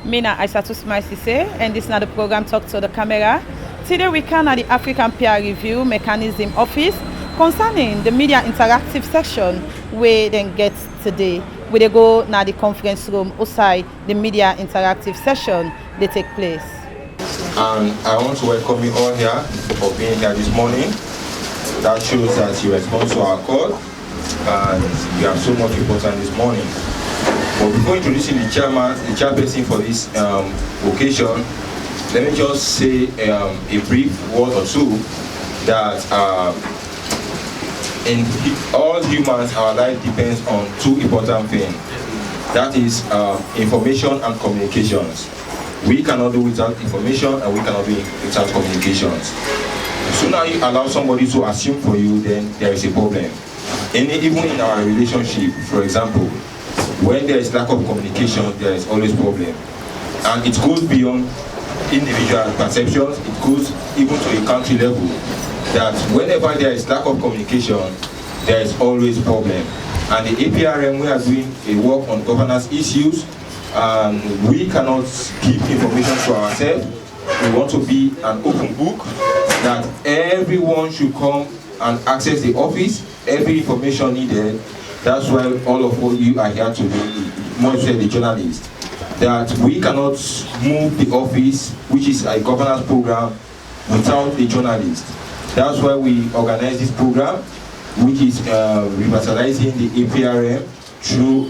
Mina Aisatus Maisise, and this is now the program Talk to the Camera. Today we can at the African Peer Review Mechanism Office concerning the media interactive section where then get today. We they go now the conference room outside the media interactive session they take place. And I want to welcome you all here for being here this morning. That shows that you respond to our call and you are so much important this morning. But before introducing the chairperson for this occasion, let me just say a brief word or two that in all humans, our life depends on two important things. That is information and communications. We cannot do without information and we cannot do without communications. So now you allow somebody to assume for you, then there is a problem. Even in our relationship, for example, when there is lack of communication, there is always problem. And it goes beyond individual perceptions, it goes even to a country level, that whenever there is lack of communication, there is always problem. And the APRM, we are doing a work on governance issues, and we cannot keep information to ourselves. We want to be an open book, that everyone should come and access the office, every information needed. That's why all of you are here today, mostly the journalists, that we cannot move the office, which is a governance program, without a journalist. That's why we organize this program, which is revitalizing the APRM through,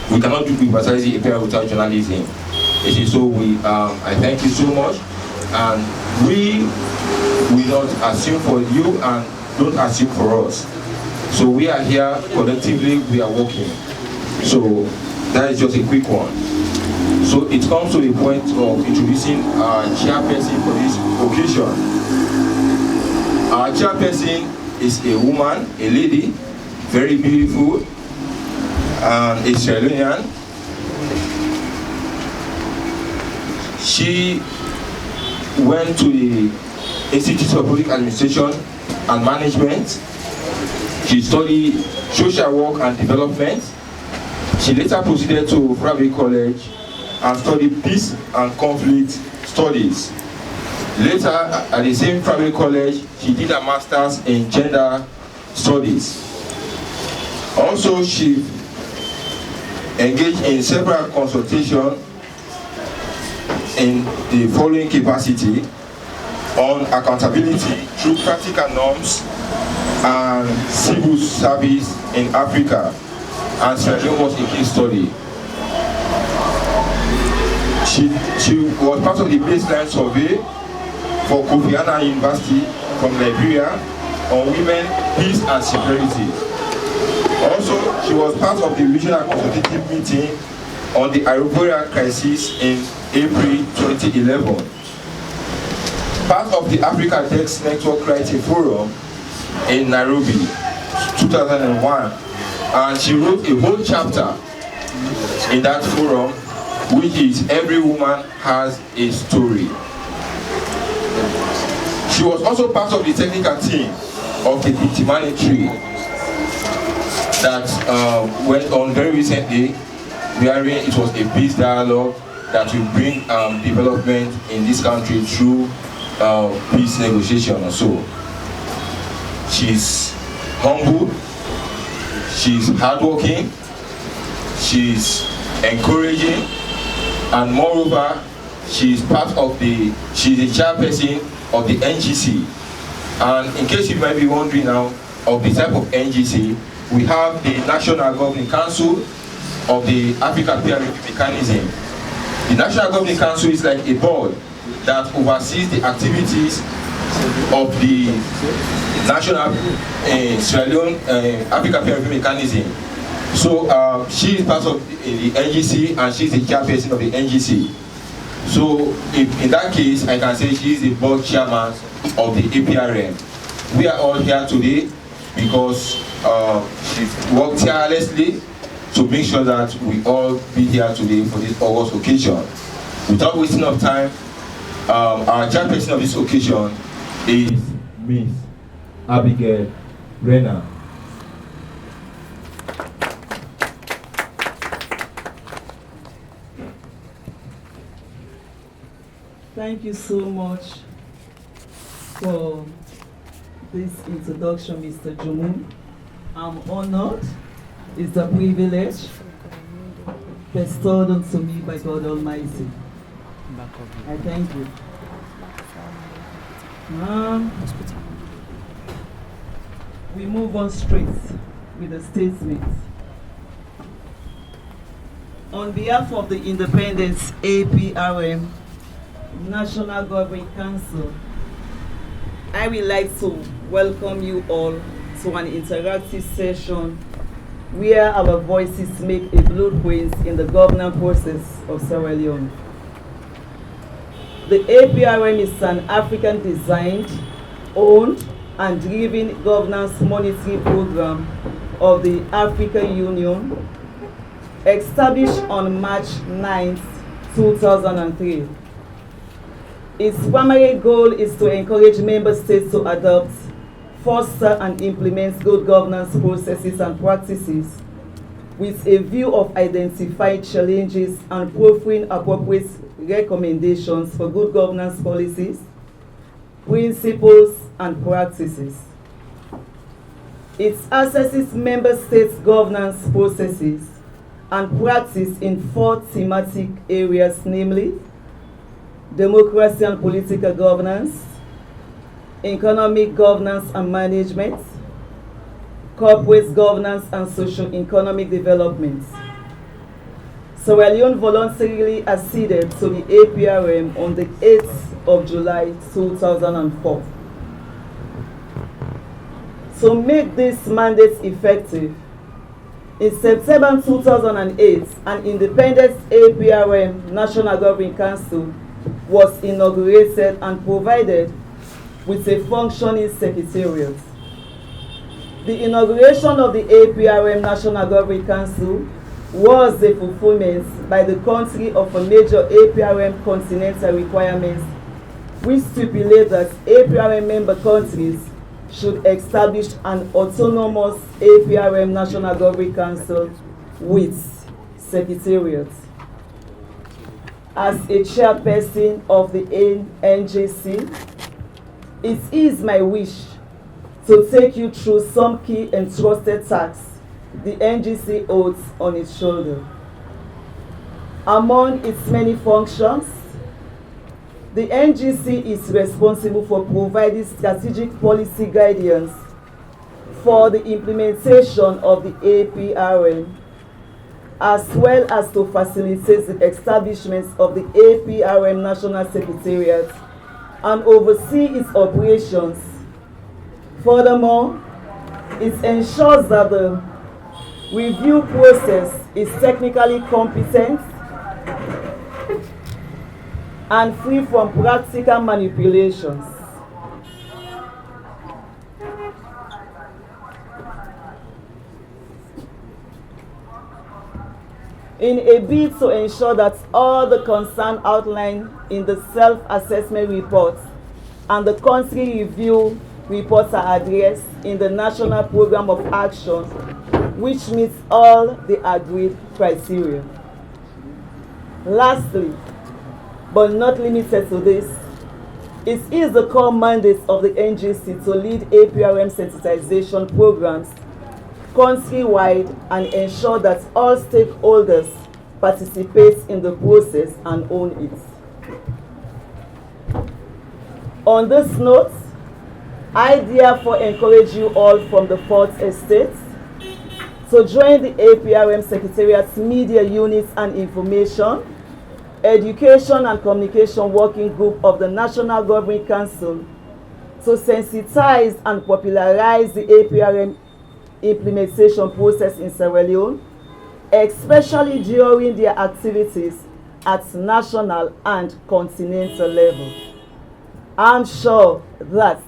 we cannot revitalize the APRM without journalism. So I thank you so much, and we will not assume for you and don't assume for us. So we are here collectively, we are working. So that is just a quick one. So it comes to the point of introducing our chairperson for this occasion. Our chairperson is a woman, a lady, very beautiful, and a Sierra Leonean. She went to the Institute of Public Administration and Management. She studied social work and development. She later proceeded to Revitalizing College and studied peace and conflict studies. Later, at the same Revitalizing College, she did a master's in gender studies. Also, she engaged in several consultations in the following capacity: on accountability through practical norms and civil service in Africa, and Sierra Leone was a case study. She was part of the baseline survey for Kofi Annan University from Liberia on women, peace and security. Also, she was part of the regional consultative meeting on the Ivorian crisis in April 2011. Part of the Africa Dex Network Writing Forum in Nairobi, 2001, and she wrote a whole chapter in that forum, which is "Every Woman Has a Story." She was also part of the technical team of the humanitarian that went on very recently, wherein it was a peace dialogue that will bring development in this country through peace negotiation or so. She's humble, she's hardworking, she's encouraging, and moreover, she's the chairperson of the NGC. And in case you might be wondering now of the type of NGC, we have the National Governing Council of the African Peer Review Mechanism. The National Governing Council is like a board that oversees the activities of the National Sierra Leone African Peer Review Mechanism. So she is part of the NGC and she is the chairperson of the NGC. So in that case, I can say she is the board chairman of the APRM. We are all here today because she worked tirelessly to make sure that we all be here today for this August occasion. Without wasting of time, our chairperson of this occasion is Miss Abigail Renner. Thank you so much for this introduction, Mr. Jumu. I'm honored. It's a privilege bestowed unto me by God Almighty. I thank you. We move on straight with the statement. On behalf of the Independence APRM, National Governing Council, I would like to welcome you all to an interactive session where our voices make a blueprint in the governance process of Sierra Leone. The APRM is an African-designed, owned, and driven governance monitoring program of the African Union, established on March 9, 2003. Its primary goal is to encourage member states to adopt, foster, and implement good governance processes and practices with a view of identifying challenges and proffering appropriate recommendations for good governance policies, principles, and practices. It assesses member states' governance processes and practice in 4 thematic areas, namely democracy and political governance, economic governance and management, corporate governance and socio-economic development. Sierra Leone voluntarily acceded to the APRM on the 8th of July 2004. To make this mandate effective, in September 2008, an independent APRM National Governing Council was inaugurated and provided with a functioning secretariat. The inauguration of the APRM National Governing Council was the fulfillment by the country of a major APRM continental requirements, which stipulate that APRM member countries should establish an autonomous APRM National Governing Council with secretariat. As a chairperson of the NGC, it is my wish to take you through some key and trusted tasks the NGC holds on its shoulder. Among its many functions, the NGC is responsible for providing strategic policy guidance for the implementation of the APRM, as well as to facilitate the establishment of the APRM National Secretariat and oversee its operations. Furthermore, it ensures that the review process is technically competent and free from practical manipulations. In a bid to ensure that all the concerns outlined in the self-assessment reports and the country review reports are addressed in the National Program of Action, which meets all the agreed criteria. Lastly, but not limited to this, it is the core mandate of the NGC to lead APRM sensitization programs countrywide and ensure that all stakeholders participate in the process and own it. On this note, I therefore encourage you all from the 4th Estate to join the APRM Secretariat's Media Units and Information, Education and Communication Working Group of the National Governing Council to sensitize and popularize the APRM implementation process in Sierra Leone, especially during their activities at national and continental level. I'm sure that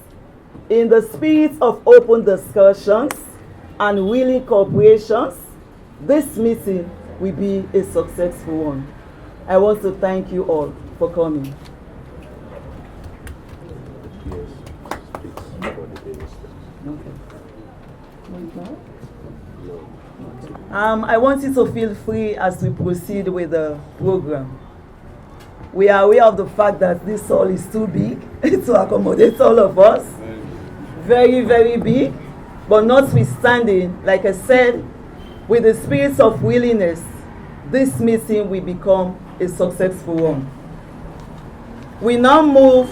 in the spirit of open discussions and willing cooperations, this meeting will be a successful one. I want to thank you all for coming. I want you to feel free as we proceed with the program. We are aware of the fact that this hall is too big to accommodate all of us. Very, very big. But notwithstanding, like I said, with the spirit of willingness, this meeting will become a successful one. We now move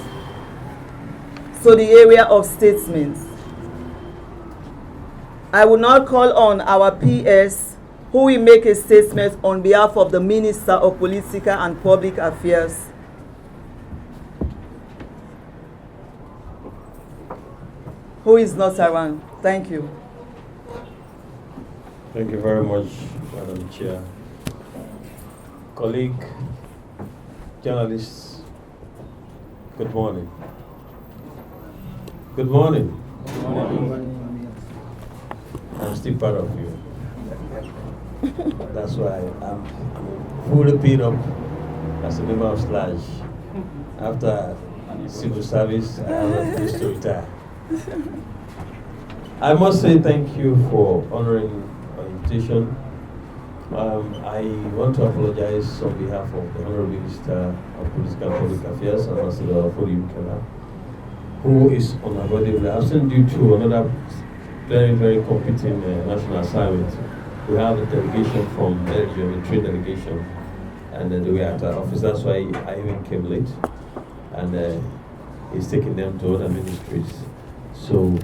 to the area of statements. I will now call on our PS, who will make a statement on behalf of the Minister of Political and Public Affairs. Who is not around? Thank you. Thank you very much, Madam Chair. Colleague, journalists, good morning. Good morning. Good morning. I'm still part of you. That's why I'm fully paid up as a member of SLASH. After civil service, I have a place to retire. I must say thank you for honoring my invitation. I want to apologize on behalf of the Honorable Minister of Political and Public Affairs, Ambassador Revitalizing, who is unavoidably absent due to another very, very competing national assignment. We have a delegation from Belgium, a trade delegation, and they were at our office. That's why I even came late, and he's taking them to other ministries. So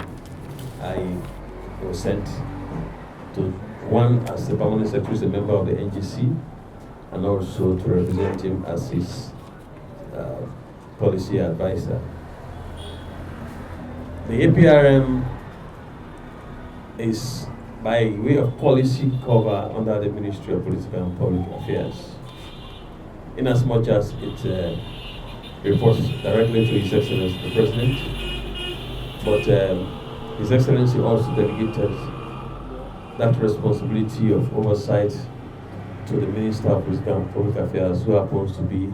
I was sent to one as the permanent secretary, a member of the NGC, and also to represent him as his policy advisor. The APRM is by way of policy cover under the Ministry of Political and Public Affairs, in as much as it reports directly to His Excellency the President, but His Excellency also delegated that responsibility of oversight to the Minister of Political and Public Affairs, who happens to be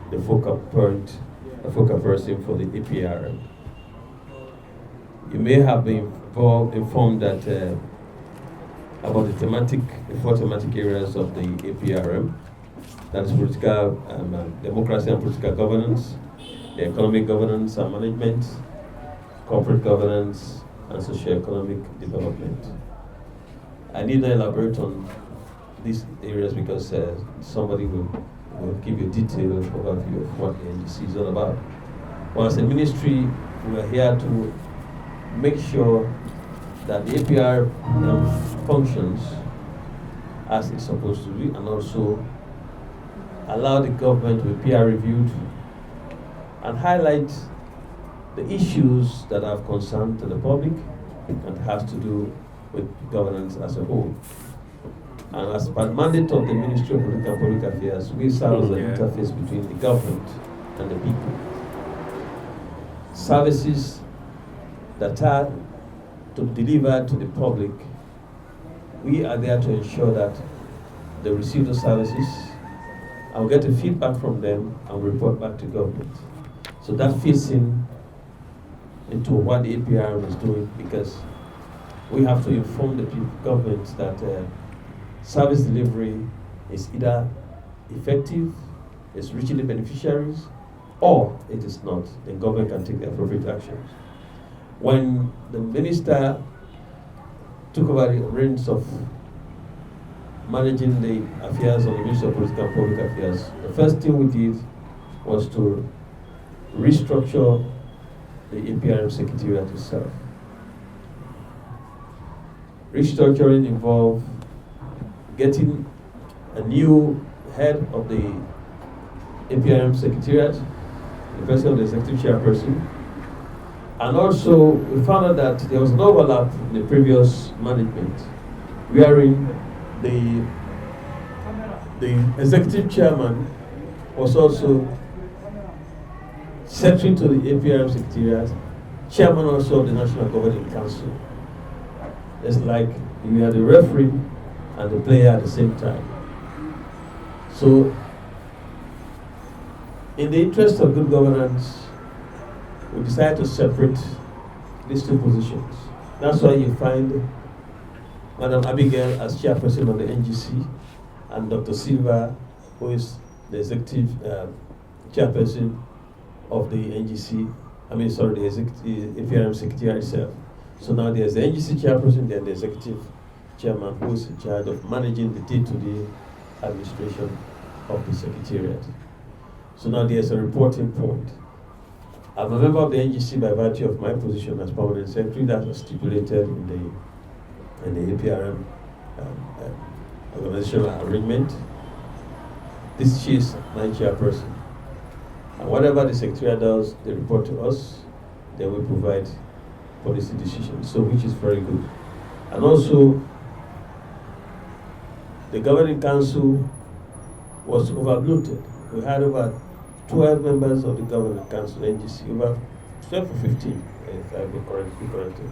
the focal point, the focal person for the APRM. You may have been informed that about the four thematic areas of the APRM, that is political democracy and political governance, the economic governance and management, corporate governance, and socio-economic development. I need to elaborate on these areas because somebody will give you a detailed overview of what the NGC is all about. Well, as a ministry, we are here to make sure that the APR functions as it's supposed to be, and also allow the government to be peer reviewed and highlight the issues that are of concern to the public and has to do with governance as a whole. And as per mandate of the Ministry of Political and Public Affairs, we serve as the interface between the government and the people. Services that are to deliver to the public, we are there to ensure that they receive the services and we get the feedback from them and report back to government. So that fits into what the APRM is doing, because we have to inform the government that service delivery is either effective, is reaching the beneficiaries, or it is not. Then government can take the appropriate actions. When the minister took over the reins of managing the affairs of the Ministry of Political and Public Affairs, the first thing we did was to restructure the APRM Secretariat itself. Restructuring involved getting a new head of the APRM Secretariat, the person of the executive chairperson, and also we found out that there was an overlap in the previous management, wherein the executive chairman was also secretary to the APRM Secretariat, chairman also of the National Governing Council. It's like you are the referee and the player at the same time. So, in the interest of good governance, we decided to separate these two positions. That's why you find Madam Abigail as chairperson of the NGC and Dr. Silva, who is the executive chairperson of the NGC, the APRM secretariat itself. So now there's the NGC chairperson, then the executive chairman who is in charge of managing the day-to-day administration of the secretariat. So now there's a reporting point. I'm a member of the NGC by virtue of my position as permanent secretary that was stipulated in the APRM organizational arrangement. She is my chairperson. And whatever the secretariat does, they report to us, then we provide policy decisions, so which is very good. And also, the governing council was overbloated. We had over 12 members of the governing council, NGC, over 12 or 15, if I be corrected.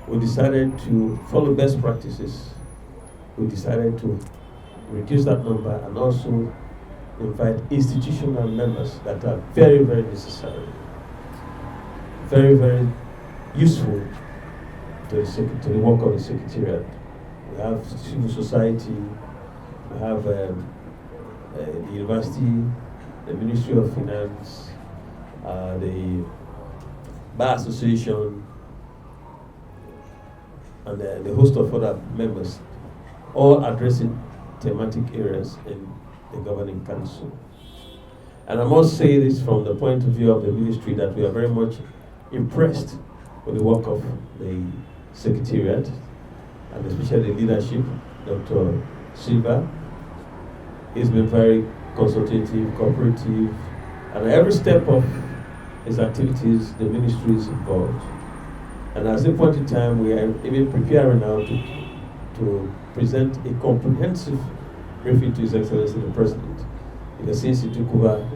We decided to follow best practices. We decided to reduce that number and also invite institutional members that are very, very necessary, very, very useful to the work of the secretariat. We have civil society, we have the university, the Ministry of Finance, the Bar Association, and the host of other members, all addressing thematic areas in the governing council. And I must say this from the point of view of the ministry that we are very much impressed with the work of the secretariat, and especially the leadership, Dr. Silva. He's been very consultative, cooperative, and at every step of his activities, the ministry is involved. And at this point in time, we are even preparing now to present a comprehensive briefing to His Excellency the President. Because since he took over,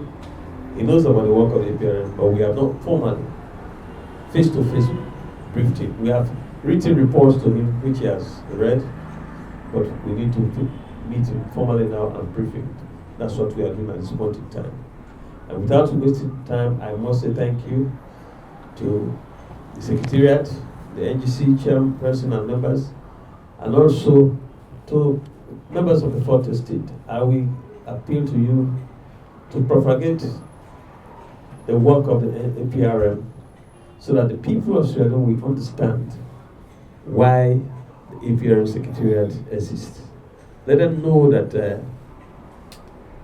he knows about the work of the APRM, but we have not formally, face-to-face briefed him. We have written reports to him, which he has read, but we need to meet him formally now and brief him. That's what we are doing at this point in time. And without wasting time, I must say thank you to the Secretariat, the NGC chairperson and members, and also to members of the Fourth Estate. I will appeal to you to propagate the work of the APRM so that the people of Sierra Leone will understand why the APRM Secretariat exists. Let them know that the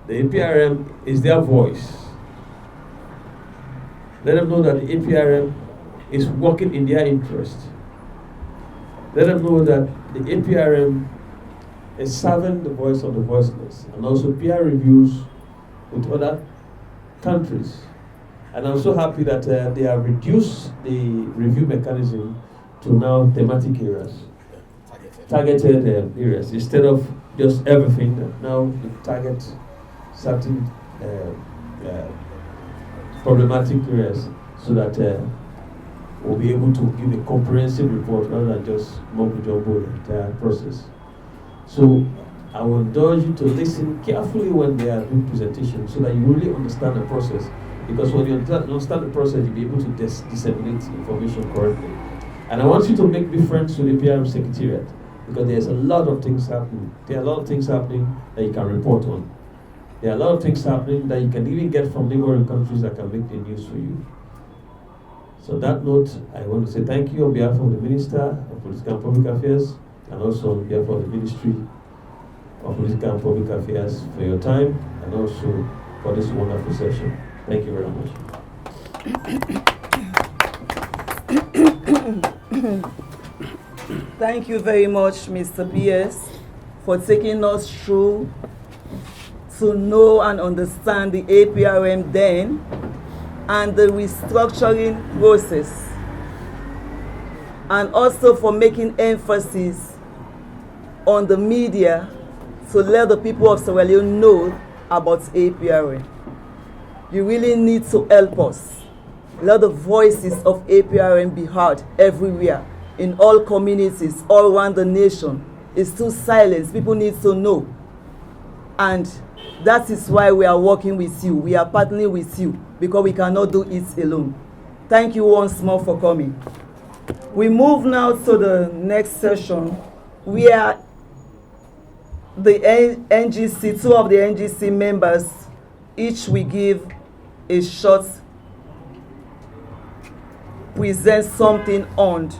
APRM is their voice. Let them know that the APRM is working in their interest. Let them know that the APRM is serving the voice of the voiceless, and also peer reviews with other countries. And I'm so happy that they have reduced the review mechanism to now thematic areas, targeted areas, instead of just everything. Now they target certain problematic areas so that we'll be able to give a comprehensive report rather than just mumbo jumbo the entire process. So I will indulge you to listen carefully when they are doing presentations so that you really understand the process. Because when you understand the process, you'll be able to disseminate information correctly. And I want you to make difference with the APRM Secretariat, because there's a lot of things happening. There are a lot of things happening that you can report on. There are a lot of things happening that you can even get from neighboring countries that can make the news for you. So on that note, I want to say thank you on behalf of the Minister of Political and Public Affairs, and also on behalf of the Ministry of Political and Public Affairs for your time, and also for this wonderful session. Thank you very much. Thank you very much, Mr. PS, for taking us through to know and understand the APRM then and the restructuring process, and also for making emphasis on the media to let the people of Sierra Leone know about APRM. You really need to help us. Let the voices of APRM be heard everywhere, in all communities, all around the nation. It's too silent. People need to know. And that is why we are working with you. We are partnering with you, because we cannot do it alone. Thank you once more for coming. We move now to the next session, where the NGC, two of the NGC members, each will give a short present something on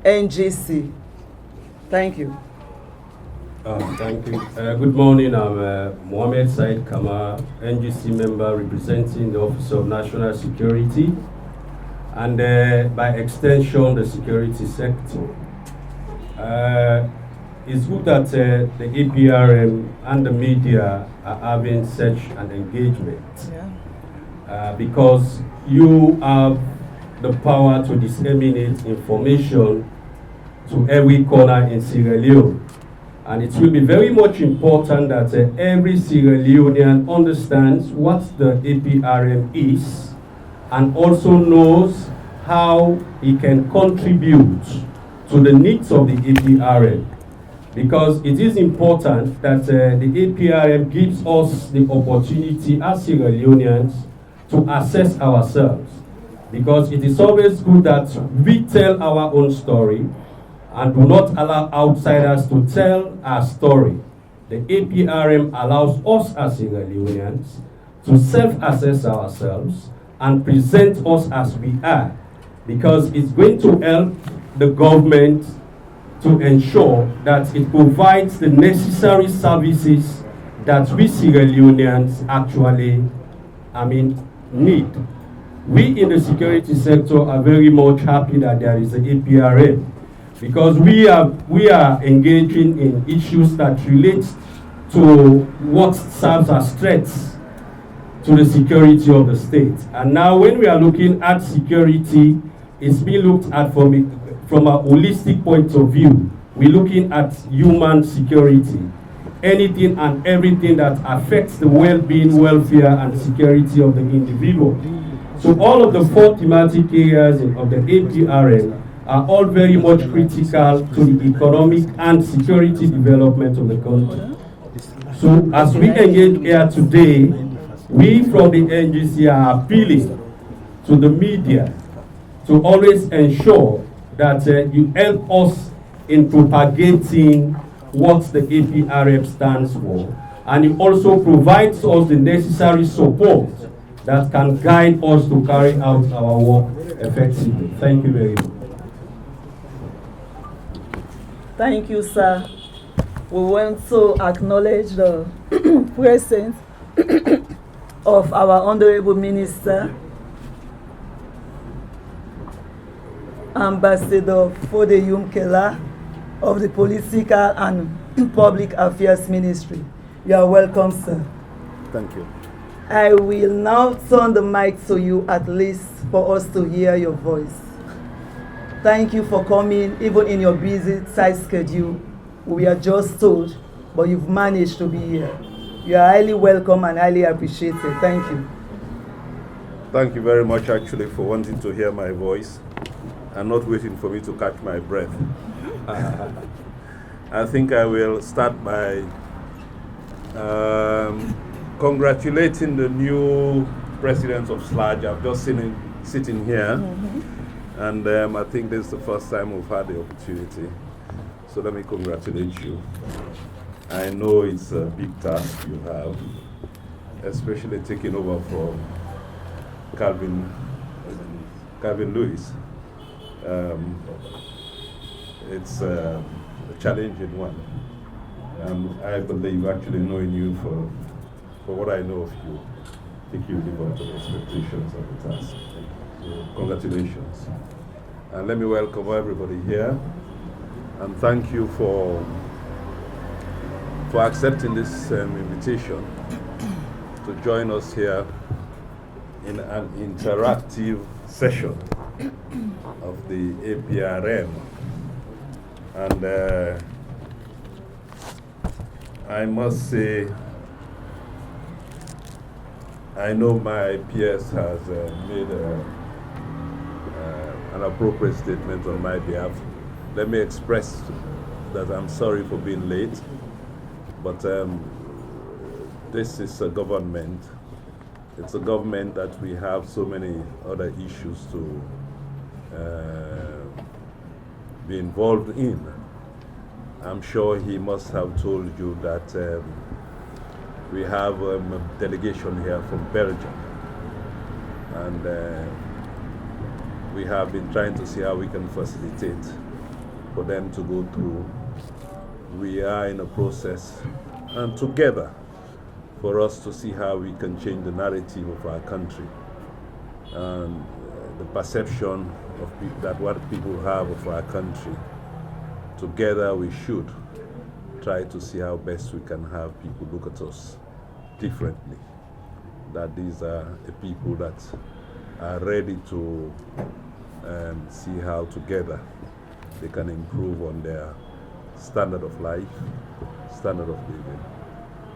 NGC. Thank you. Thank you. Good morning. I'm Mohammed Said Kama, NGC member representing the Office of National Security and by extension the security sector. It's good that the APRM and the media are having such an engagement because you have the power to disseminate information to every corner in Sierra Leone. And it will be very much important that every Sierra Leonean understands what the APRM is and also knows how he can contribute to the needs of the APRM. Because it is important that the APRM gives us the opportunity as Sierra Leoneans to assess ourselves. Because it is always good that we tell our own story and do not allow outsiders to tell our story. The APRM allows us as Sierra Leoneans to self-assess ourselves and present us as we are, because it's going to help the government to ensure that it provides the necessary services that we Sierra Leoneans actually, need. We in the security sector are very much happy that there is an APRM, because we are engaging in issues that relate to what serves as threats to the security of the state. And now when we are looking at security, it's being looked at from a holistic point of view. We're looking at human security, anything and everything that affects the well-being, welfare, and security of the individual. So all of the 4 thematic areas of the APRM are all very much critical to the economic and security development of the country. So as we engage here today, we from the NGC are appealing to the media to always ensure that you help us in propagating what the APRM stands for, and it also provides us the necessary support that can guide us to carry out our work effectively. Thank you very much. Thank you, sir. We want to acknowledge the presence of our Honorable Minister, Ambassador Fodeyum Kela of the Political and Public Affairs Ministry. You are welcome, sir. Thank you. I will now turn the mic to you, at least for us to hear your voice. Thank you for coming, even in your busy tight schedule. We are just told, but you've managed to be here. You are highly welcome and highly appreciated. Thank you. Thank you very much, actually, for wanting to hear my voice and not waiting for me to catch my breath. I think I will start by congratulating the new president of SLAG. I've just seen him sitting here, and I think this is the first time we've had the opportunity. So let me congratulate you. I know it's a big task you have, especially taking over from Calvin Lewis. It's a challenging one. I believe, actually knowing you for what I know of you, I think you live up to the expectations of the task. So congratulations. And let me welcome everybody here, and thank you for accepting this invitation to join us here in an interactive session of the APRM. And I must say, I know my PS has made an appropriate statement on my behalf. Let me express that I'm sorry for being late, but this is a government. It's a government that we have so many other issues to be involved in. I'm sure he must have told you that We have a delegation here from Belgium, and we have been trying to see how we can facilitate for them to go through. We are in a process, and together, for us to see how we can change the narrative of our country and the perception of that what people have of our country. Together we should try to see how best we can have people look at us differently. That these are the people that are ready to see how together they can improve on their standard of life, standard of living.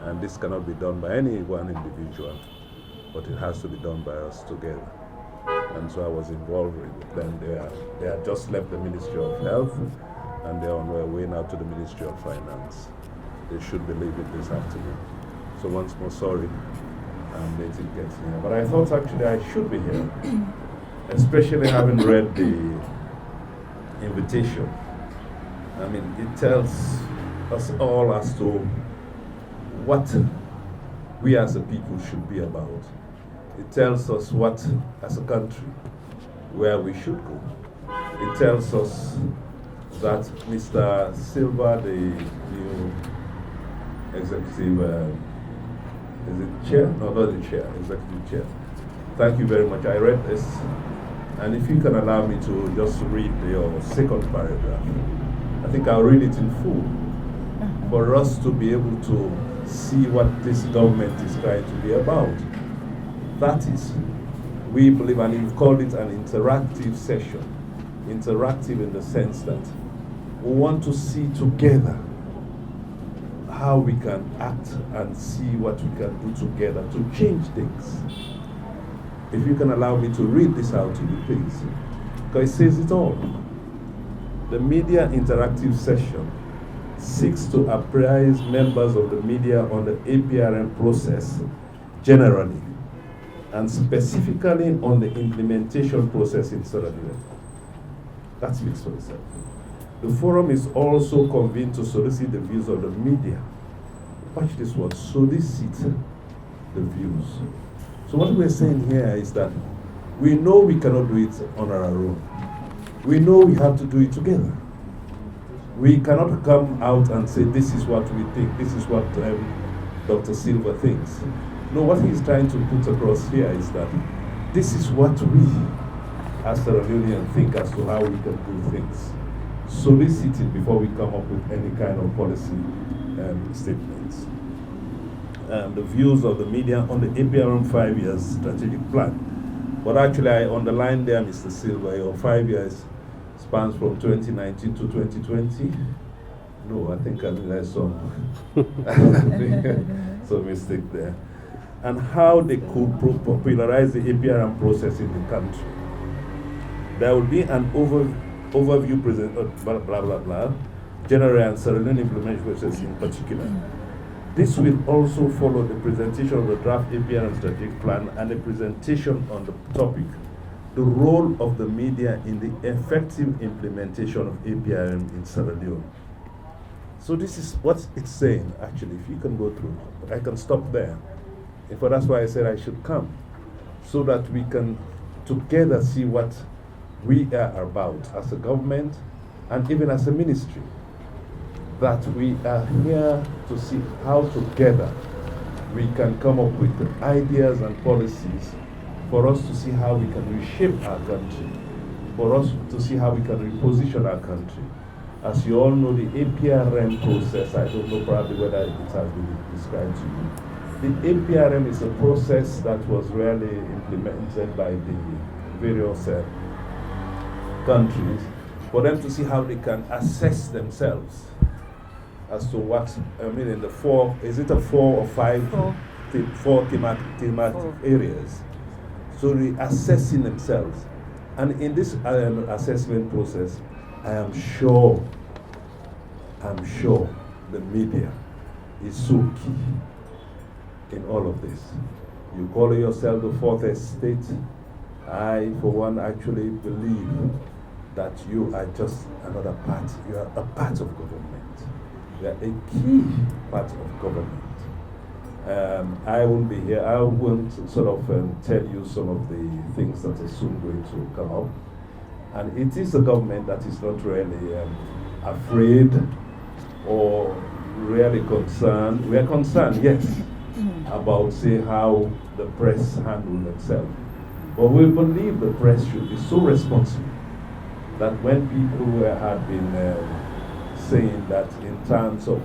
And this cannot be done by any one individual, but it has to be done by us together. And so I was involved with them. They had just left the Ministry of Health, and they're on their way now to the Ministry of Finance. They should be leaving this afternoon. So once more, sorry, I'm late in getting here. But I thought actually I should be here, especially having read the invitation. I mean, it tells us all as to what we as a people should be about. It tells us what, as a country, where we should go. It tells us that Mr. Silva, the new executive, is it chair? No, not the chair, executive chair. Thank you very much. I read this, and if you can allow me to just read your second paragraph, I think I'll read it in full for us to be able to see what this government is trying to be about. That is, we believe, and you've called it an interactive session. Interactive in the sense that we want to see together how we can act and see what we can do together to change things. If you can allow me to read this out to you, please, because it says it all. The media interactive session seeks to apprise members of the media on the APRM process generally, and specifically on the implementation process in Sierra Leone. That speaks for itself. The forum is also convened to solicit the views of the media. Watch this word, solicit the views. So what we're saying here is that we know we cannot do it on our own. We know we have to do it together. We cannot come out and say, this is what we think, this is what Dr. Silva thinks. No, what he's trying to put across here is that this is what we, as Sierra Leoneans, think as to how we can do things. Solicit it before we come up with any kind of policy statements. The views of the media on the APRM 5 years strategic plan. But actually, I underlined there, Mr. Silva, your 5 years spans from 2019 to 2020. No, I think there's some mistake there. And how they could popularize the APRM process in the country. There will be an overview present, blah, blah, blah, blah, general and Sierra Leone implementation process in particular. This will also follow the presentation of the draft APRM strategic plan and a presentation on the topic, the role of the media in the effective implementation of APRM in Sierra Leone. So this is what it's saying, actually, if you can go through. I can stop there. But that's why I said I should come, so that we can together see what we are about as a government and even as a ministry. That we are here to see how together we can come up with ideas and policies for us to see how we can reshape our country, for us to see how we can reposition our country. As you all know, the APRM process, I don't know probably whether it has been described to you. The APRM is a process that was really implemented by the various countries for them to see how they can assess themselves as to what, I mean, in the four, is it a 4 or 5? Four thematic areas. So they're assessing themselves. And in this assessment process, I am sure the media is so key in all of this. You call yourself the fourth estate. I, for one, actually believe that you are just another part. You are a part of government. You are a key part of government. I won't be here. I won't sort of tell you some of the things that are soon going to come up. And it is a government that is not really afraid or really concerned. We are concerned, yes, about, say, how the press handle themselves. But we believe the press should be so responsible that when people have been saying that in terms of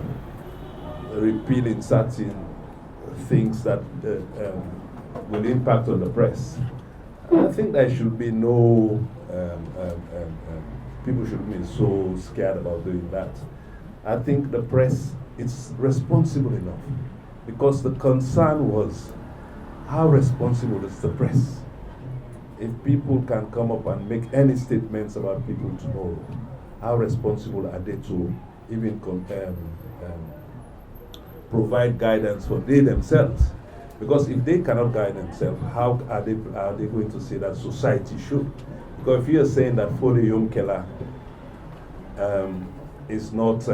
repealing certain things that will impact on the press, I think there should be no, people shouldn't be so scared about doing that. I think the press is responsible enough, because the concern was, how responsible is the press? If people can come up and make any statements about people tomorrow, how responsible are they to even provide guidance for they themselves? Because if they cannot guide themselves, how are they going to say that society should? Because if you are saying that Fode Yomkela is not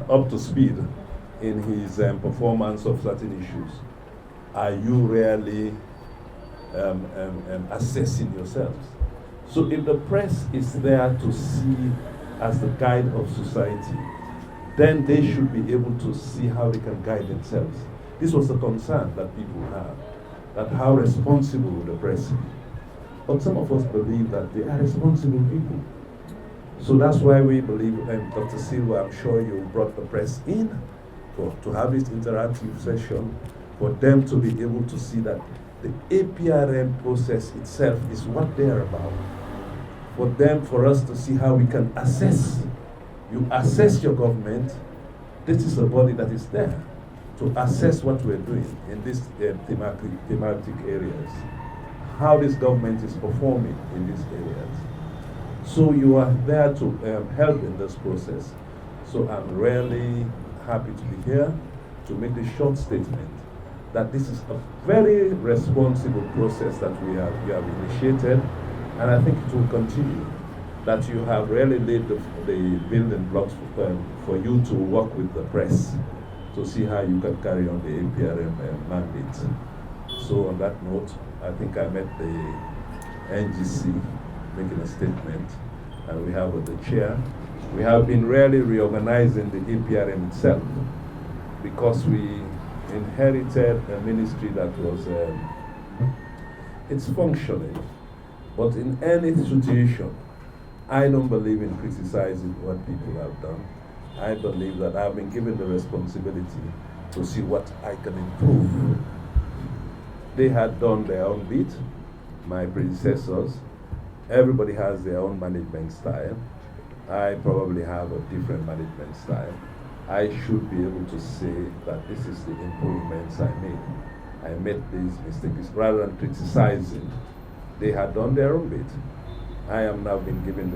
up to speed in his performance of certain issues, are you really assessing yourselves? So if the press is there to see as the guide of society, then they should be able to see how they can guide themselves. This was the concern that people have, that how responsible will the press be. But some of us believe that they are responsible people. So that's why we believe, Dr. Silva, I'm sure you brought the press in to have this interactive session, for them to be able to see that the APRM process itself is what they're about. For us to see how we can assess. You assess your government. This is a body that is there to assess what we're doing in these thematic areas, how this government is performing in these areas. So you are there to help in this process. So I'm really happy to be here to make the short statement that this is a very responsible process that we have initiated, and I think it will continue. That you have really laid the building blocks for you to work with the press to see how you can carry on the APRM mandate. So on that note, I think I met the NGC making a statement, and we have the chair. We have been really reorganizing the APRM itself, because we inherited a ministry that was, it's functioning, but in any situation, I don't believe in criticizing what people have done. I believe that I've been given the responsibility to see what I can improve. They had done their own bit, my predecessors. Everybody has their own management style. I probably have a different management style. I should be able to say that this is the improvements I made. I made these mistakes rather than criticizing. They had done their own bit. I am now being given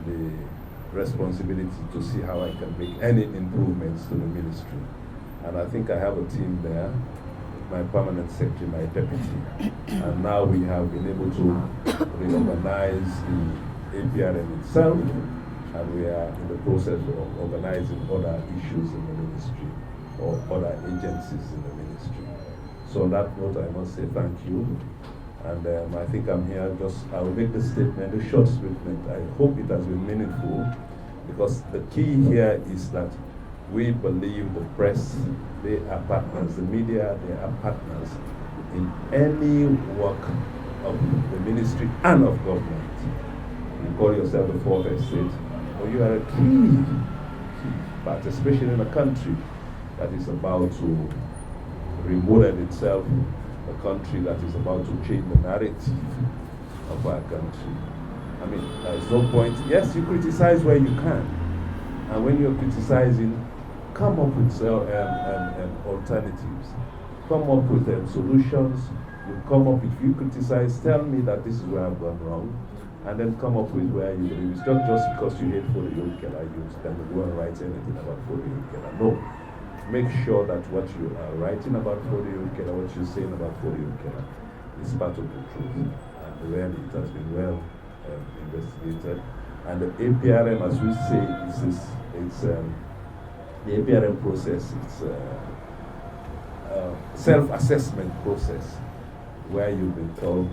the responsibility to see how I can make any improvements to the ministry. And I think I have a team there, my permanent secretary, my deputy. And now we have been able to reorganize the APRM itself, and we are in the process of organizing other issues in the ministry or other agencies in the ministry. So on that note, I must say thank you. And I think I'm here I will make the statement, a short statement. I hope it has been meaningful, because the key here is that we believe the press, they are partners, the media, they are partners in any work of the ministry and of government. You call yourself the fourth estate, or you are a key part, especially in a country that is about to remodel itself, a country that is about to change the narrative of our country. I mean, there's no point. Yes, you criticize where you can. And when you're criticizing, come up with alternatives. Come up with solutions. You come up, if you criticize, tell me that this is where I've gone wrong. And then come up with where you believe. It's not just because you hate Fode Yomkela, you can go and write anything about Fode Yomkela. No. Make sure that what you are writing about Fode Yomkela, what you're saying about Fode Yomkela, is part of the truth. And really, it has been well investigated. And the APRM, as we say, the APRM process, it's a self-assessment process where you've been called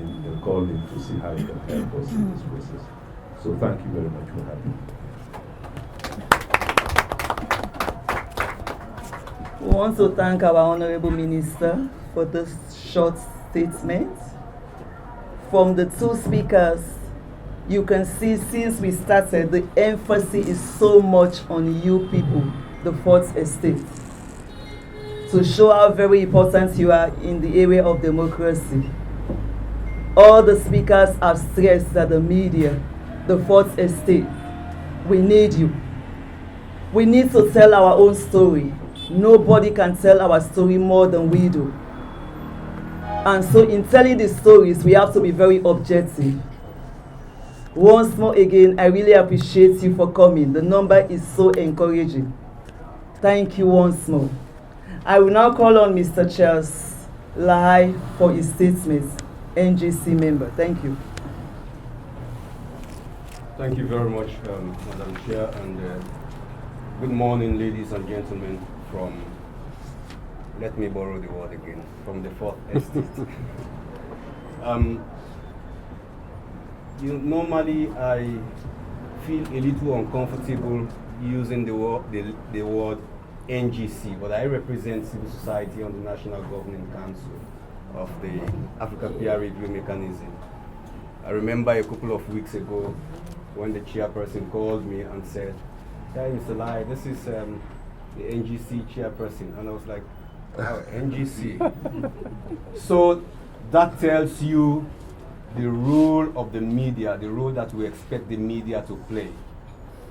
in to see how you can help us in this process. So thank you very much for having me. We want to thank our Honorable Minister for this short statement. From the two speakers, you can see since we started, the emphasis is so much on you people, the Fourth Estate, to show how very important you are in the area of democracy. All the speakers have stressed that the media, the Fourth Estate, we need you. We need to tell our own story. Nobody can tell our story more than we do. And so in telling the stories, we have to be very objective. Once more again, I really appreciate you for coming. The number is so encouraging. Thank you once more. I will now call on Mr. Charles Lahai for his statement, NGC member. Thank you. Thank you very much, Madam Chair, and good morning, ladies and gentlemen from, let me borrow the word again, from the Fourth Estate. Normally I feel a little uncomfortable using the word NGC, but I represent civil society on the National Governing Council of the African Peer Review Mechanism. I remember a couple of weeks ago when the chairperson called me and said, "Hey, Mr. Lai, this is the NGC chairperson," and I was like, "Wow, NGC." So that tells you the role of the media, the role that we expect the media to play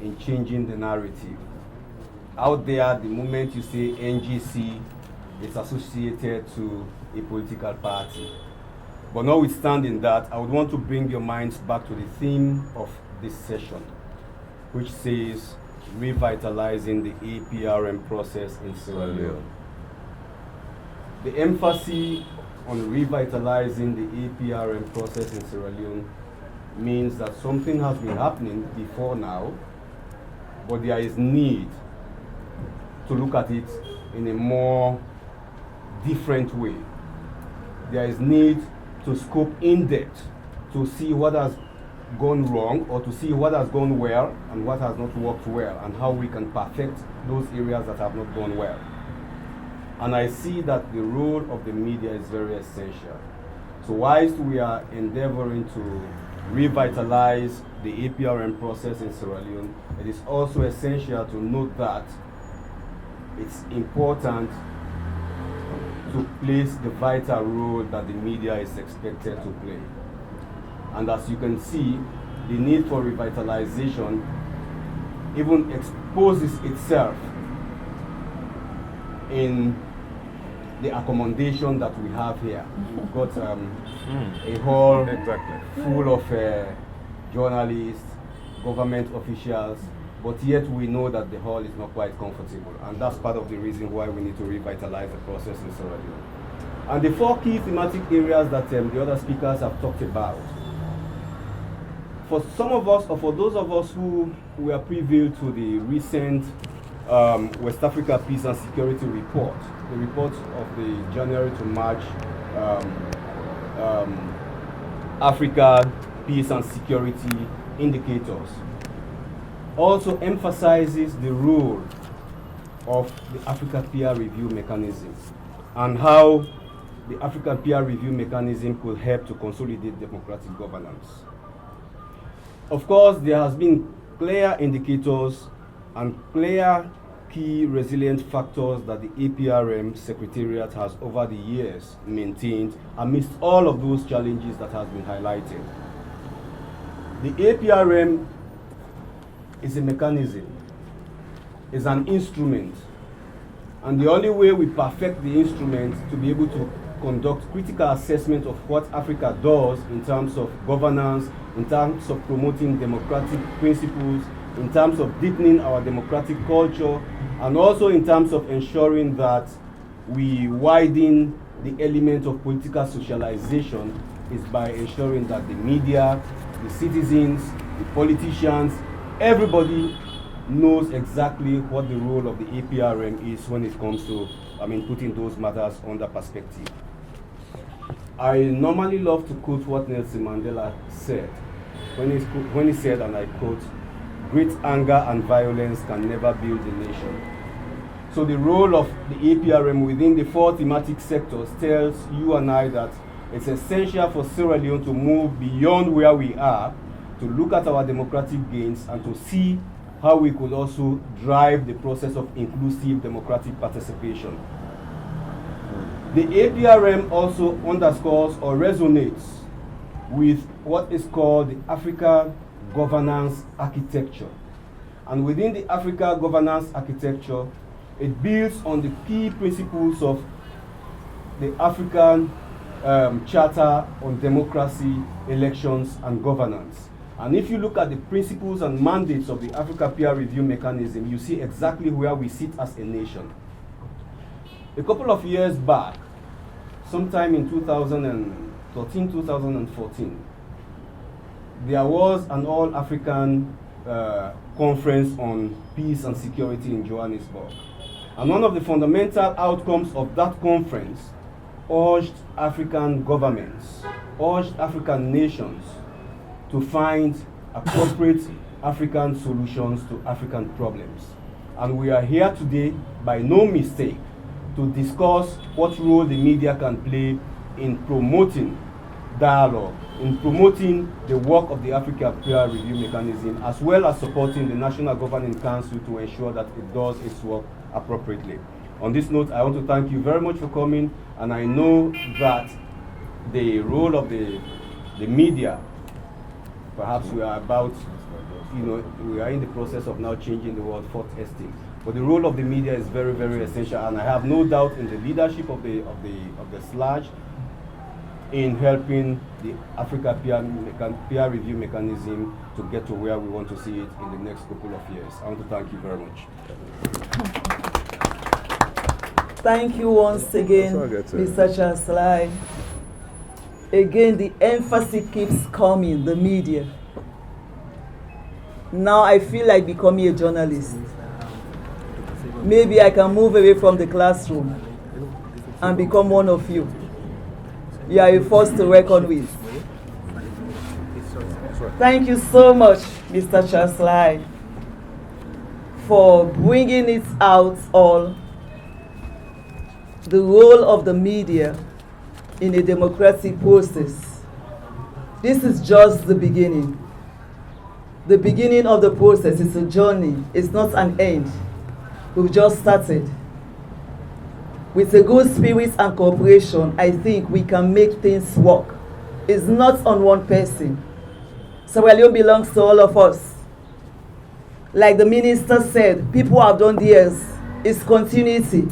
in changing the narrative. Out there, the moment you say NGC, it's associated to a political party. But notwithstanding that, I would want to bring your minds back to the theme of this session, which says revitalizing the APRM process in Sierra Leone. The emphasis on revitalizing the APRM process in Sierra Leone means that something has been happening before now, but there is need to look at it in a more different way. There is need to scope in depth to see what has gone wrong or to see what has gone well and what has not worked well and how we can perfect those areas that have not gone well. And I see that the role of the media is very essential. So whilst we are endeavoring to revitalize the APRM process in Sierra Leone, it is also essential to note that it's important to place the vital role that the media is expected to play. And as you can see, the need for revitalization even exposes itself in the accommodation that we have here. We've got a hall full of journalists, government officials, but yet we know that the hall is not quite comfortable, and that's part of the reason why we need to revitalize the process in Sierra Leone. And the four key thematic areas that the other speakers have talked about, for some of us, or for those of us who were privy to the recent West Africa Peace and Security report, the report of the January to March Africa Peace and Security indicators, also emphasizes the role of the Africa Peer Review Mechanism and how the African Peer Review Mechanism could help to consolidate democratic governance. Of course, there has been clear indicators and clear key resilient factors that the APRM Secretariat has over the years maintained amidst all of those challenges that has been highlighted. The APRM is a mechanism, is an instrument, and the only way we perfect the instrument to be able to conduct critical assessment of what Africa does in terms of governance, in terms of promoting democratic principles, in terms of deepening our democratic culture, and also in terms of ensuring that we widen the element of political socialization, is by ensuring that the media, the citizens, the politicians, everybody knows exactly what the role of the APRM is when it comes to, putting those matters under perspective. I normally love to quote what Nelson Mandela said when he said, and I quote, "Great anger and violence can never build a nation." So the role of the APRM within the 4 thematic sectors tells you and I that it's essential for Sierra Leone to move beyond where we are, to look at our democratic gains and to see how we could also drive the process of inclusive democratic participation. The APRM also underscores or resonates with what is called the Africa Governance Architecture. And within the Africa Governance Architecture, it builds on the key principles of the African Charter on Democracy, Elections, and Governance. And if you look at the principles and mandates of the Africa Peer Review Mechanism, you see exactly where we sit as a nation. A couple of years back, sometime in 2013, 2014, there was an all-African conference on peace and security in Johannesburg. And one of the fundamental outcomes of that conference urged African governments, urged African nations to find appropriate African solutions to African problems. And we are here today, by no mistake, to discuss what role the media can play in promoting dialogue, in promoting the work of the Africa Peer Review Mechanism, as well as supporting the National Governing Council to ensure that it does its work appropriately. On this note, I want to thank you very much for coming, and I know that the role of the media, perhaps we are about, we are in the process of now changing the word fourth estate. But the role of the media is very, very essential, and I have no doubt in the leadership of the SLAG in helping the Africa Peer Review Mechanism to get to where we want to see it in the next couple of years. I want to thank you very much. Thank you once again, Mr. Chancellor. Again, the emphasis keeps coming, the media. Now I feel like becoming a journalist. Maybe I can move away from the classroom and become one of you. You are a force to reckon with. Thank you so much, Mr. Chancellor, for bringing it out all, the role of the media in a democratic process. This is just the beginning. The beginning of the process is a journey. It's not an end. We've just started. With a good spirit and cooperation, I think we can make things work. It's not on one person. Sierra Leone belongs to all of us. Like the minister said, people have done theirs. It's continuity.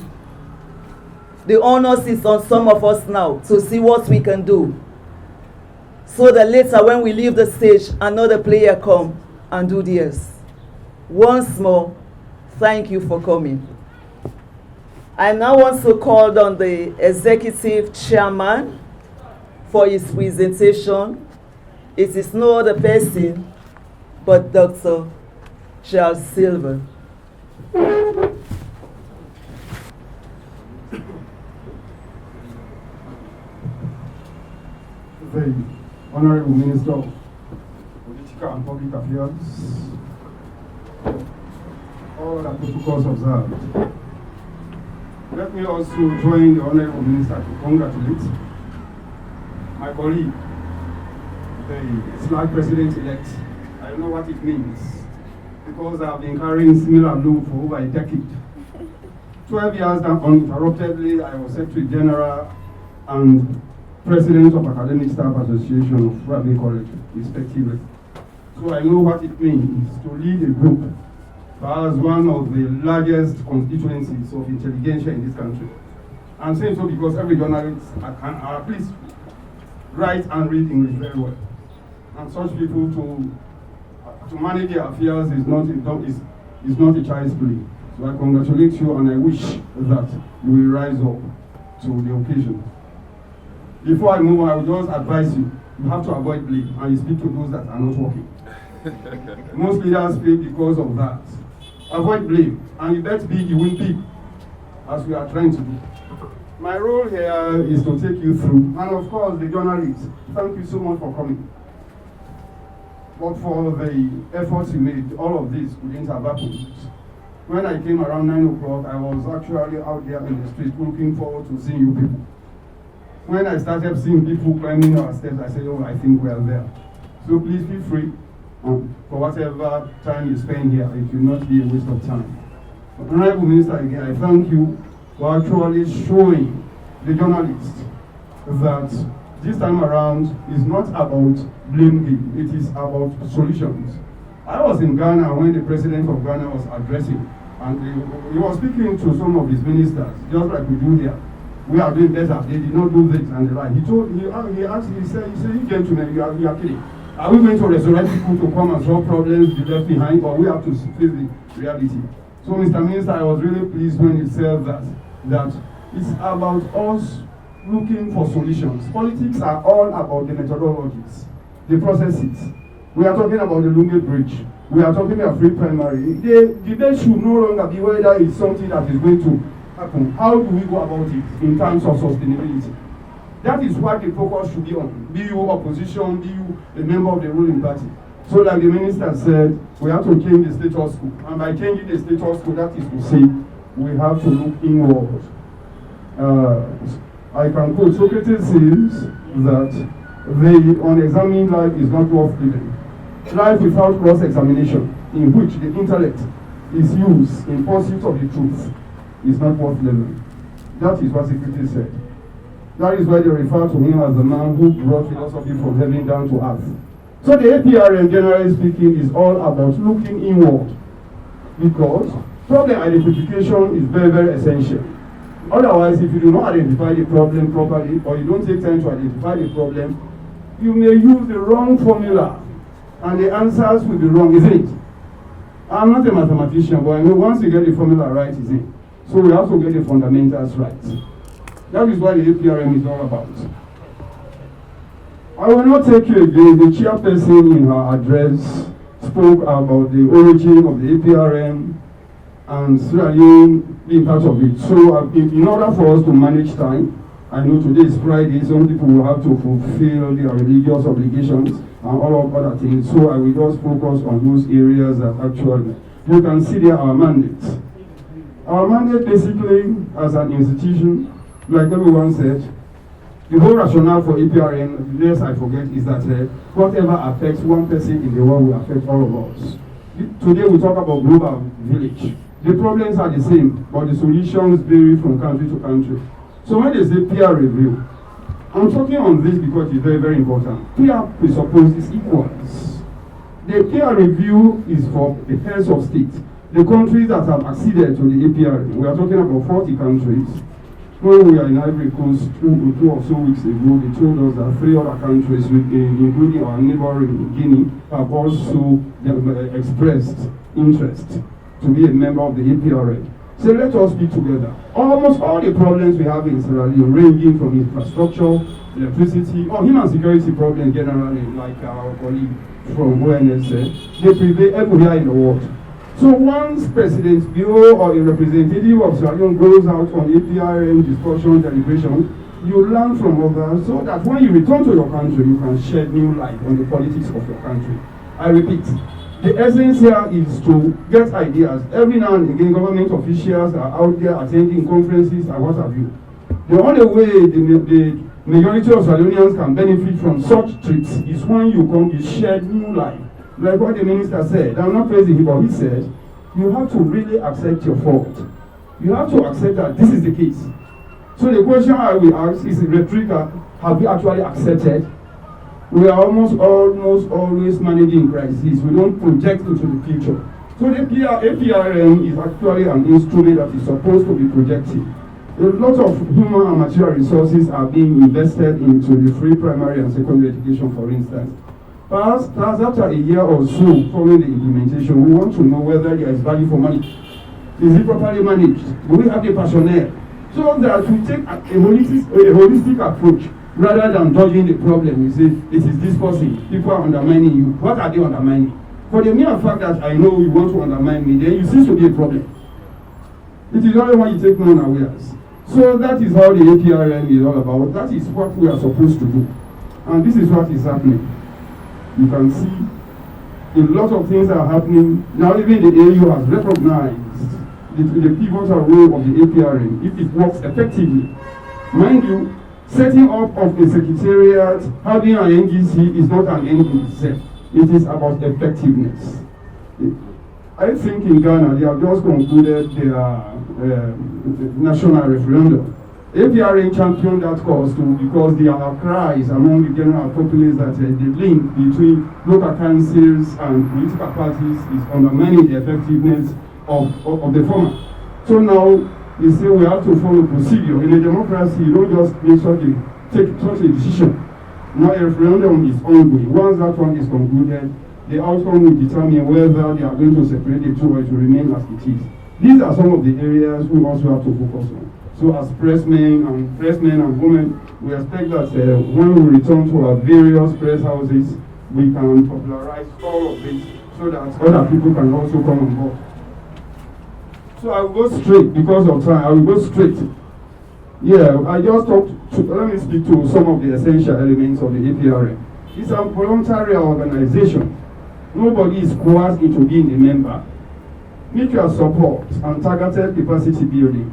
The onus is on some of us now to see what we can do, so that later when we leave the stage, another player come and do theirs. Once more, thank you for coming. I now want to call on the executive chairman for his presentation. It is no other person but Dr. Charles Silver. The Honorable Minister of Political and Public Affairs, all the protocols observed. Let me also join the Honorable Minister to congratulate my colleague, the SLAG President-elect. I don't know what it means, because I've been carrying similar load for over a decade. 12 years now, uninterruptedly, I was Secretary General and President of Academic Staff Association of Raleigh College, respectively. So I know what it means to lead a group as one of the largest constituencies of intelligentsia in this country. I'm saying so because every journalist can at least write and read English very well. And such people to manage their affairs is not a child's play. So I congratulate you, and I wish that you will rise up to the occasion. Before I move on, I will just advise you, you have to avoid blame, and you speak to those that are not working. Most leaders fail because of that. avoid blame, and you bet big, you win big, as we are trying to do. My role here is to take you through, and of course the journalists, thank you so much for coming. But for the efforts you made, all of this wouldn't have happened. When I came around 9 o'clock, I was actually out there in the street looking forward to seeing you people. When I started seeing people climbing our steps, I said, oh, I think we are there. So please feel free, for whatever time you spend here, it will not be a waste of time. Honorable Minister, again, I thank you for actually showing the journalists that this time around is not about blame game, it is about solutions. I was in Ghana when the president of Ghana was addressing, and he was speaking to some of his ministers, just like we do here. We are doing better, they did not do this and the like. He said, you gentlemen, you are kidding. Are we going to resurrect people to come and solve problems be left behind, or we have to face the reality? So, Mr. Minister, I was really pleased when you said that it's about us looking for solutions. Politics are all about the methodologies, the processes. We are talking about the Lunge Bridge. We are talking about free primary. The debate should no longer be whether it's something that is going to happen. How do we go about it in terms of sustainability? That is what the focus should be on. Be you opposition, be you a member of the ruling party. So like the minister said, we have to change the status quo. And by changing the status quo, that is to say, we have to look inward. I can quote, Socrates says that the unexamined life is not worth living. Life without cross-examination, in which the intellect is used in pursuit of the truth, is not worth living. That is what Socrates said. That is why they refer to him as the man who brought philosophy from heaven down to earth. So the APRM, generally speaking, is all about looking inward, because problem identification is very, very essential. Otherwise, if you do not identify the problem properly, or you don't take time to identify the problem, you may use the wrong formula, and the answers will be wrong, isn't it? I'm not a mathematician, but I know once you get the formula right, is it? So we have to get the fundamentals right. That is what the APRM is all about. I will not take you again. The chairperson in her address spoke about the origin of the APRM and Sierra Leone being part of it. So in order for us to manage time, I know today is Friday, some people will have to fulfill their religious obligations and all of other things. So I will just focus on those areas that actually, you can see there our mandate. Our mandate basically as an institution, like everyone said, the whole rationale for APRM, lest I forget, is that whatever affects one person in the world will affect all of us. Today we talk about global village. The problems are the same, but the solutions vary from country to country. So when they say peer review, I'm talking on this because it's very, very important. Peer presupposes equals. The peer review is for the heads of state. The countries that have acceded to the APRM, we are talking about 40 countries. When we are in Ivory Coast two or so weeks ago, they told us that 3 other countries, including our neighboring Guinea, have also expressed interest to be a member of the APRM. So let us be together. Almost all the problems we have in Sierra Leone, ranging from infrastructure, electricity, or human security problems generally, like our colleague from ONS said, they prevail everywhere in the world. So once President Bio or a representative of Sierra Leone goes out on APRM discussion, deliberation, you learn from others so that when you return to your country, you can shed new light on the politics of your country. I repeat, the essence here is to get ideas. Every now and again, government officials are out there attending conferences and what have you. The only way the majority of Sierra Leoneans can benefit from such trips is when you come to shed new light. Like what the minister said, I'm not praising him, but he said, you have to really accept your fault. You have to accept that this is the case. So the question I will ask is rhetorical, have we actually accepted? We are almost always managing crises. We don't project into the future. So the APRM is actually an instrument that is supposed to be projecting. A lot of human and material resources are being invested into the free primary and secondary education, for instance. Perhaps after a year or so following the implementation, we want to know whether there is value for money. Is it properly managed? Do we have the personnel? So that we take a holistic approach rather than dodging the problem. We say, it is this person, people are undermining you. What are they undermining? For the mere fact that I know you want to undermine me, then you seem to be a problem. It is only when you take no unawares. So that is how the APRM is all about. That is what we are supposed to do. And this is what is happening. You can see a lot of things are happening. Now even the AU has recognized the pivotal role of the APRM if it works effectively. Mind you, setting up of a secretariat, having an NGC is not an end in itself. It is about effectiveness. I think in Ghana, they have just concluded their national referendum. APRM championed that cause too because there are cries among the general populace that the link between local councils and political parties is undermining the effectiveness of the former. So now they say we have to follow procedure. In a democracy, you don't just take such a decision. Now a referendum is ongoing. Once that one is concluded, the outcome will determine whether they are going to separate the two or it will remain as it is. These are some of the areas we also have to focus on. So as pressmen and women, we expect that when we return to our various press houses, we can popularize all of this so that other people can also come on board. So I will go straight because of time. I will go straight. Yeah, I just let me speak to some of the essential elements of the APRM. It's a voluntary organization. Nobody is coerced into being a member. Mutual support and targeted capacity building.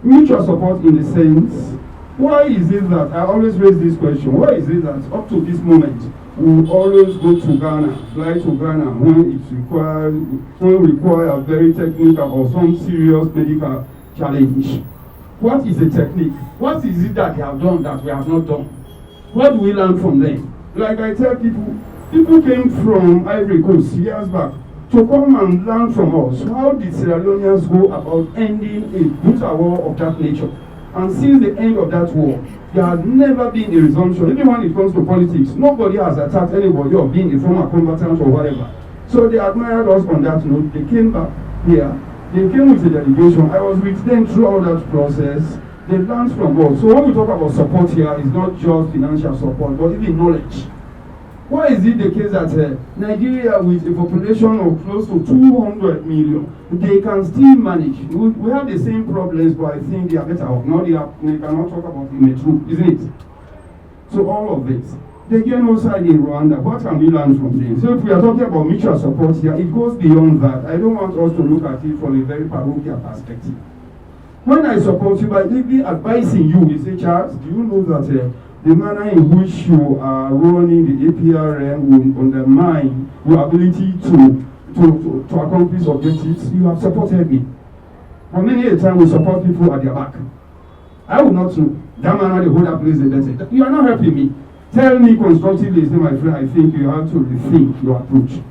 Mutual support in the sense, why is it that, I always raise this question, why is it that up to this moment, we always go to Ghana, fly to Ghana when it's required, when we require a very technical or some serious medical challenge? What is the technique? What is it that they have done that we have not done? What do we learn from them? Like I tell people came from Ivory Coast years back to come and learn from us. How did Sierra Leoneans go about ending a brutal war of that nature? And since the end of that war, there has never been a resumption. Even when it comes to politics, nobody has attacked anybody or being a former combatant or whatever. So they admired us on that note. They came back here. They came with a delegation. I was with them throughout that process. They learned from us. So when we talk about support here, it's not just financial support, but even knowledge. Why is it the case that Nigeria, with a population of close to 200 million, they can still manage? We have the same problems, but I think they are better off. Now they cannot talk about in the truth, isn't it? So all of this. The genocide in Rwanda, what can we learn from this? So if we are talking about mutual support here, it goes beyond that. I don't want us to look at it from a very parochial perspective. When I support you by even advising you, you say, Charles, do you know that the manner in which you are running the APRM will undermine your ability to accomplish objectives? You have supported me. For many a time we support people at their back. I will not know. That manner they hold that place the better. You are not helping me. Tell me constructively, say, my friend, I think you have to rethink your approach.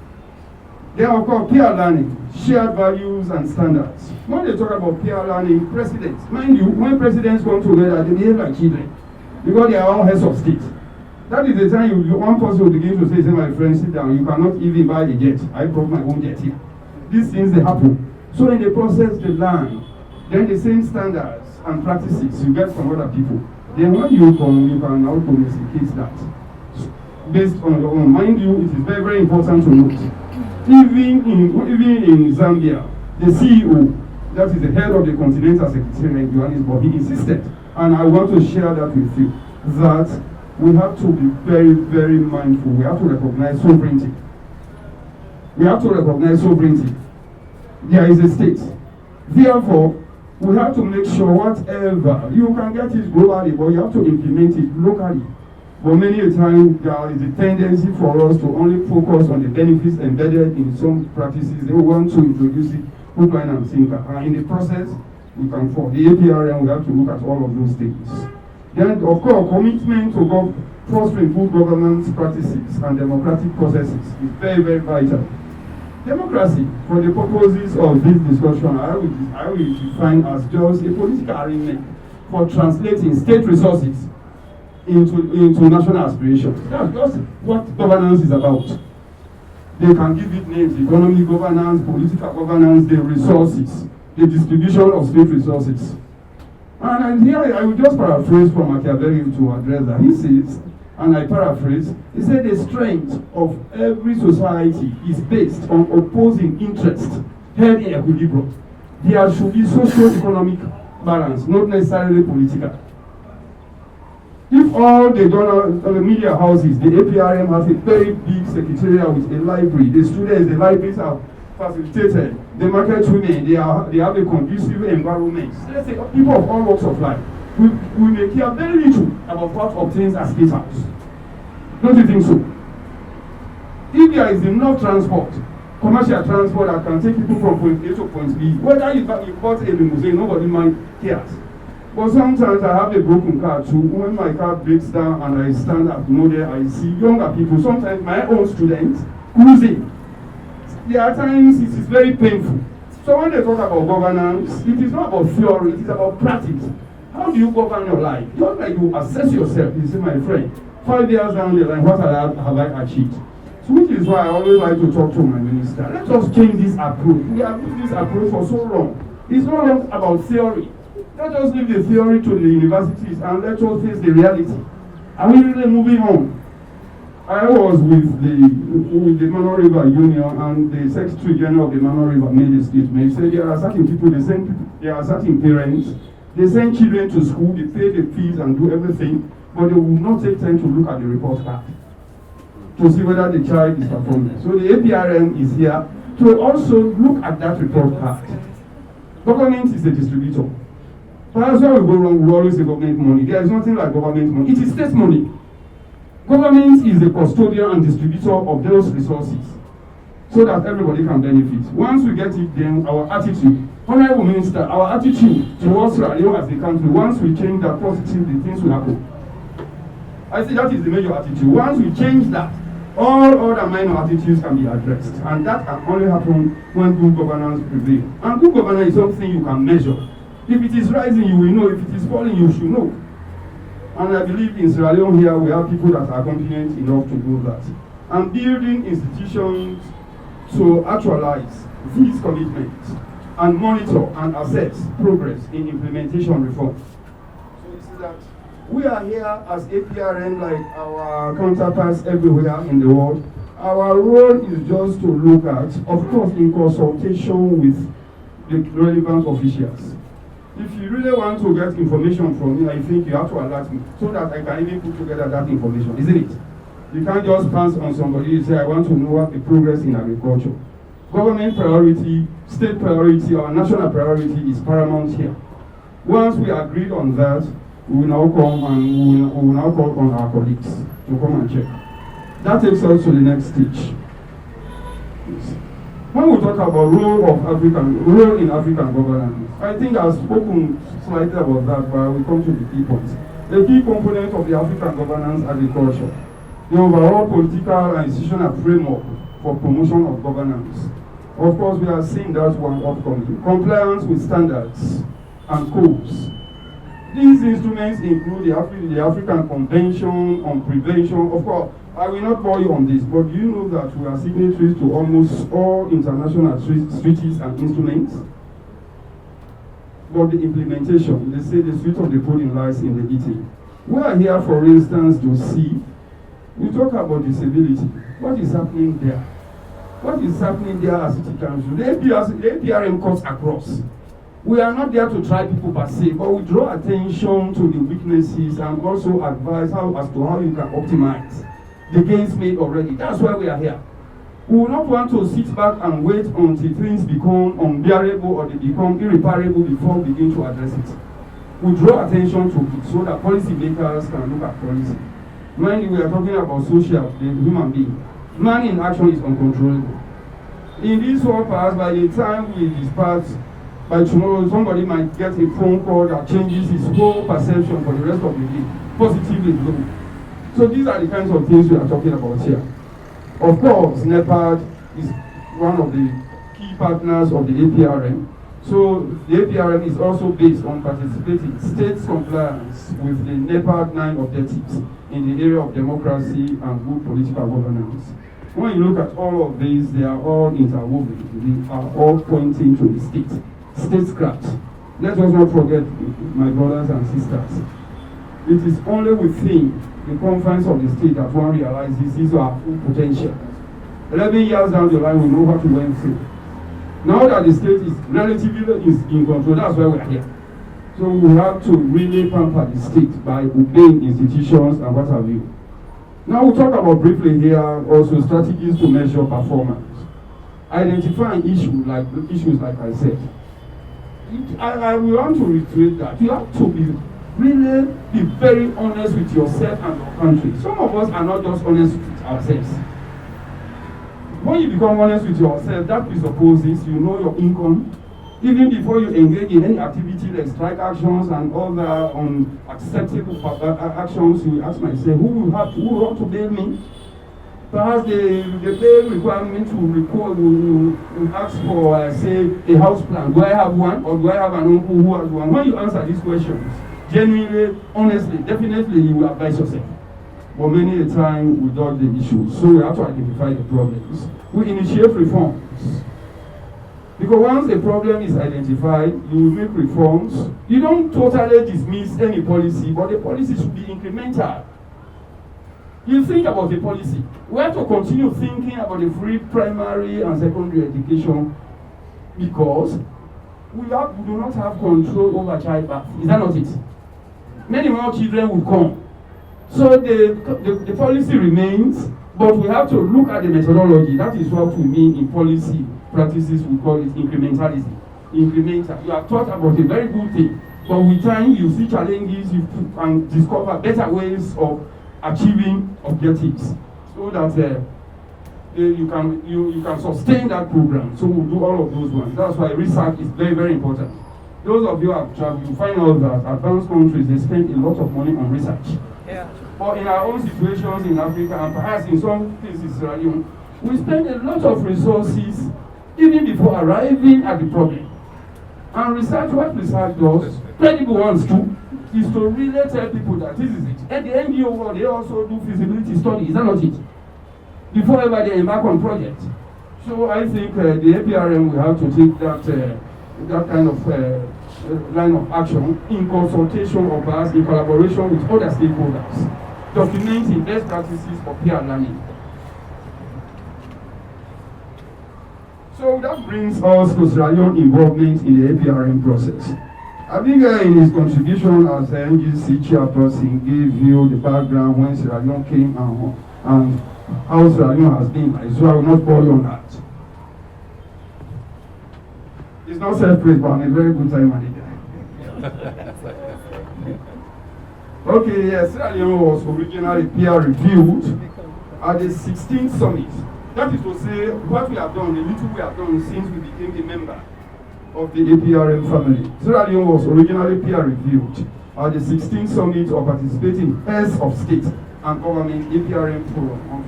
Then of course, peer learning, shared values and standards. When they talk about peer learning, presidents, mind you, when presidents come together, they behave like children. Because they are all heads of state. That is the time one person will begin to say, my friend, sit down, you cannot even buy a jet. I brought my own jet here. These things, they happen. So in the process, they learn. Then the same standards and practices you get from other people. Then when you come, you can now domesticate that. Based on your own. Mind you, it is very, very important to note. Even in Zambia, the CEO, that is the head of the Continental Secretariat, Johannesburg, he insisted, and I want to share that with you, that we have to be very, very mindful. We have to recognize sovereignty. We have to recognize sovereignty. There is a state. Therefore, we have to make sure whatever, you can get it globally, but you have to implement it locally. But many a time, there is a tendency for us to only focus on the benefits embedded in some practices. They want to introduce it, hook, line, and sinker. And in the process, we can fall. The APRM, we have to look at all of those things. Then, of course, commitment to fostering good governance practices and democratic processes is very, very vital. Democracy, for the purposes of this discussion, I will define as just a political arrangement for translating state resources into national aspirations. That's just what governance is about. They can give it names: economic governance, political governance, the resources, the distribution of state resources. And here I will just paraphrase from Machiavelli to address that. He says, and I paraphrase, he said the strength of every society is based on opposing interests held in equilibrium. There should be socio-economic balance, not necessarily political. If all the media houses, the APRM has a very big secretariat with a library, the students, the libraries are facilitated, the market women, they have a conducive environment. Let's say people of all walks of life, we may care very little about what obtains as state house. Don't you think so? If there is enough transport, commercial transport that can take people from point A to point B, whether you bought a limousine, nobody cares. But sometimes I have a broken car too. When my car breaks down and I stand at the model, I see younger people, sometimes my own students, cruising. There are times it is very painful. So when they talk about governance, it is not about theory, it is about practice. How do you govern your life? Just like you assess yourself, you say, my friend, 5 years down the line, what have I achieved? So which is why I always like to talk to my minister. Let us change this approach. We have used this approach for so long. It's no longer about theory. Let us leave the theory to the universities and let us face the reality. Are we really moving on? I was with the Mano River Union, and the Secretary General of the Mano River made a statement. He said there are certain people, there are certain parents, they send children to school, they pay the fees and do everything, but they will not take time to look at the report card to see whether the child is performing. So the APRM is here to also look at that report card. Government is a distributor. Perhaps where we go wrong, we always say government money. There is nothing like government money. It is state money. Government is the custodian and distributor of those resources so that everybody can benefit. Once we get it, then our attitude, Honorable Minister, our attitude towards Leone as a country, once we change that positively, things will happen. I say that is the major attitude. Once we change that, all other minor attitudes can be addressed. And that can only happen when good governance prevails. And good governance is something you can measure. If it is rising, you will know. If it is falling, you should know. And I believe in Sierra Leone here, we have people that are competent enough to do that. And building institutions to actualize these commitments and monitor and assess progress in implementation reform. So you see that we are here as APRM, like our counterparts everywhere in the world. Our role is just to look at, of course, in consultation with the relevant officials. If you really want to get information from me, I think you have to alert me so that I can even put together that information, isn't it? You can't just pass on somebody and say, I want to know what the progress in agriculture. Government priority, state priority, or national priority is paramount here. Once we agreed on that, we will now come and we will now call on our colleagues to come and check. That takes us to the next stage. When we talk about role in African governance, I think I've spoken slightly about that, but I will come to the key points. The key component of the African governance agriculture, the overall political and institutional framework for promotion of governance. Of course, we are seeing that one upcoming. Compliance with standards and codes. These instruments include the African Convention on Prevention. Of course, I will not bore you on this, but do you know that we are signatories to almost all international treaties and instruments? But the implementation, they say the sweet of the pudding lies in the eating. We are here, for instance, to see, we talk about disability. What is happening there? What is happening there as City Council? The APRM cuts across. We are not there to try people per se, but we draw attention to the weaknesses and also advise as to how you can optimize the gains made already. That's why we are here. We will not want to sit back and wait until things become unbearable or they become irreparable before we begin to address it. We draw attention to it so that policymakers can look at policy. Mind you, we are talking about social, the human being. Man in action is uncontrollable. In this world, perhaps by the time we disperse, by tomorrow, somebody might get a phone call that changes his whole perception for the rest of the day, positively low. So these are the kinds of things we are talking about here. Of course, NEPAD is one of the key partners of the APRM. So the APRM is also based on participating states' compliance with the NEPAD 9 objectives in the area of democracy and good political governance. When you look at all of these, they are all interwoven. They are all pointing to the state. Statecraft. Let us not forget, my brothers and sisters, it is only within the confines of the state that one realizes his or her full potential. 11 years down the line, we know what we went through. Now that the state is relatively in control, that's why we are here. So we have to really pamper the state by obeying institutions and what have you. Now we'll talk about briefly here also strategies to measure performance. Identifying issues like I said. I want to reiterate that you have to be very honest with yourself and your country. Some of us are not just honest with ourselves. When you become honest with yourself, that presupposes you know your income. Even before you engage in any activity like strike actions and other unacceptable actions, you ask myself, who will have to bail me? Perhaps the bail requirement will ask for, say, a house plan. Do I have one, or do I have an uncle who has one? When you answer these questions, genuinely, honestly, definitely you will advise yourself. But many a time we dodge the issues, so we have to identify the problems. We initiate reforms. Because once a problem is identified, you will make reforms. You don't totally dismiss any policy, but the policy should be incremental. You think about the policy. We have to continue thinking about the free primary and secondary education because we do not have control over childbirth. Is that not it? Many more children will come. So the policy remains, but we have to look at the methodology. That is what we mean in policy practices. We call it incrementalism. Incremental. You have thought about a very good thing, but with time you see challenges and discover better ways of achieving objectives, so that you can sustain that program. So we'll do all of those ones. That's why research is very, very important. Those of you who have traveled, you find out that advanced countries, they spend a lot of money on research. Yeah. But in our own situations in Africa, and perhaps in some places, we spend a lot of resources even before arriving at the problem. And research, what research does, credible ones too, is to really tell people that this is it. And the NGO world, they also do feasibility study, is that not it? Before ever they embark on project. So I think the APRM will have to take that kind of line of action in consultation or perhaps in collaboration with other stakeholders, documenting best practices for peer learning. So that brings us to Sierra Leone involvement in the APRM process. I think in his contribution as the NGC chairperson gave you the background when Sierra Leone came and how Sierra Leone has been. So I will not bore you on that. It's not self-praise, but I'm a very good time manager. Okay, yes, Sierra Leone was originally peer reviewed at the 16th summit. That is to say, what we have done, the little we have done since we became a member of the APRM family. Sierra Leone was originally peer reviewed at the 16th summit of participating heads of state and government APRM forum on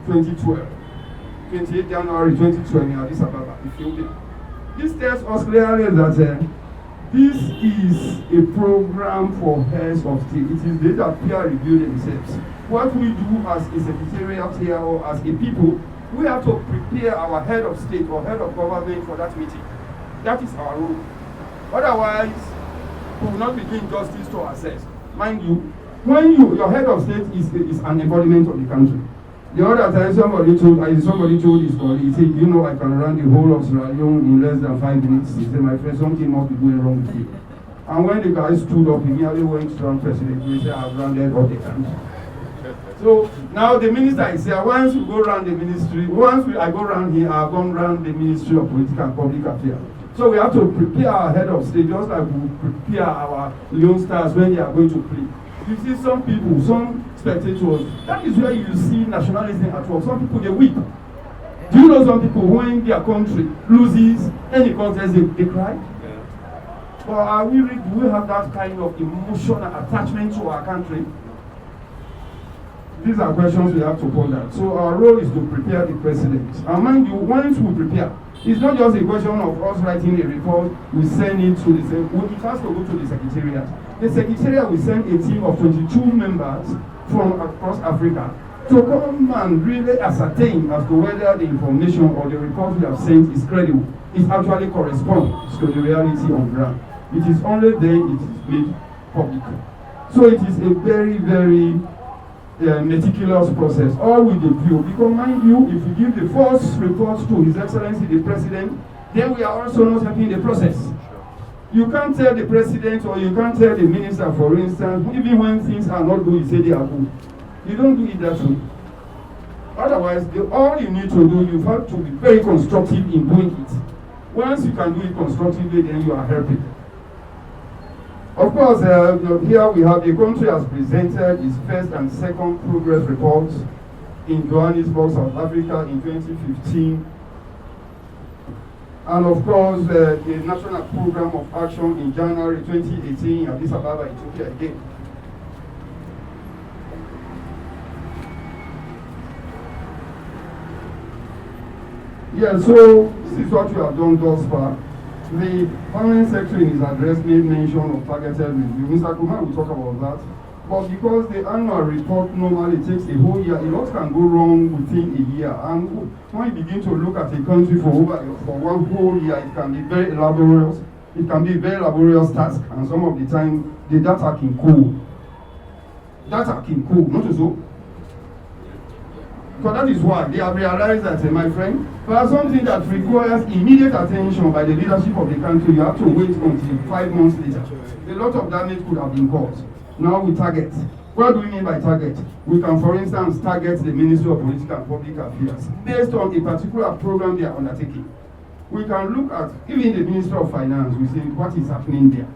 28 January 2012 in Addis Ababa, Ethiopia. This tells us clearly that this is a program for heads of state. It is they that peer review themselves. What we do as a secretariat here or as a people, we have to prepare our head of state or head of government for that meeting. That is our role. Otherwise, we will not be doing justice to ourselves. Mind you, when your head of state is an embodiment of the country. The other time somebody told his colleague, he said, you know, I can run the whole of Sierra Leone in less than 5 minutes. He said, my friend, something must be going wrong with you. And when the guy stood up, he merely went to the president. He said, I've run all the country. So now the minister is here. Once we go around the ministry, I go around here, I've gone around the Ministry of Political and Public Affairs. So we have to prepare our head of state, just like we prepare our Leone stars when they are going to play. You see some people, some spectators, that is where you see nationalism at work. Some people, they weep. Do you know some people, when their country loses any contest, they cry? Yeah. But do we have that kind of emotional attachment to our country? These are questions we have to ponder. So our role is to prepare the president. And mind you, once we prepare, it's not just a question of us writing a report, we send it to it has to go to the secretariat. The secretariat will send a team of 22 members from across Africa to come and really ascertain as to whether the information or the report we have sent is credible. It actually corresponds to the reality on ground. It is only then it is made public. So it is a very, very meticulous process. All we do, because mind you, if we give the first report to His Excellency the President, then we are also not helping the process. You can't tell the President or you can't tell the Minister, for instance, even when things are not good, you say they are good. You don't do it that way. Otherwise, all you need to do, you have to be very constructive in doing it. Once you can do it constructively, then you are helping. Of course, here we have the country has presented its first and second progress reports in Johannesburg, South Africa in 2015. And of course, the National Program of Action in January 2018 in Addis Ababa, Ethiopia again. Yeah, so this is what we have done thus far. The Permanent Secretary in his address made mention of targeted review. Mr. Kumar will talk about that. But because the annual report normally takes a whole year, a lot can go wrong within a year. And when you begin to look at a country for one whole year, it can be very laborious. It can be a very laborious task, and some of the time the data can cool. Data can cool, not so. So that is why they have realized that, my friend, for something that requires immediate attention by the leadership of the country, you have to wait until 5 months later. A lot of damage could have been caused. Now we target. What do we mean by target? We can, for instance, target the Ministry of Political and Public Affairs based on a particular program they are undertaking. We can look at, even the Ministry of Finance, we say what is happening there.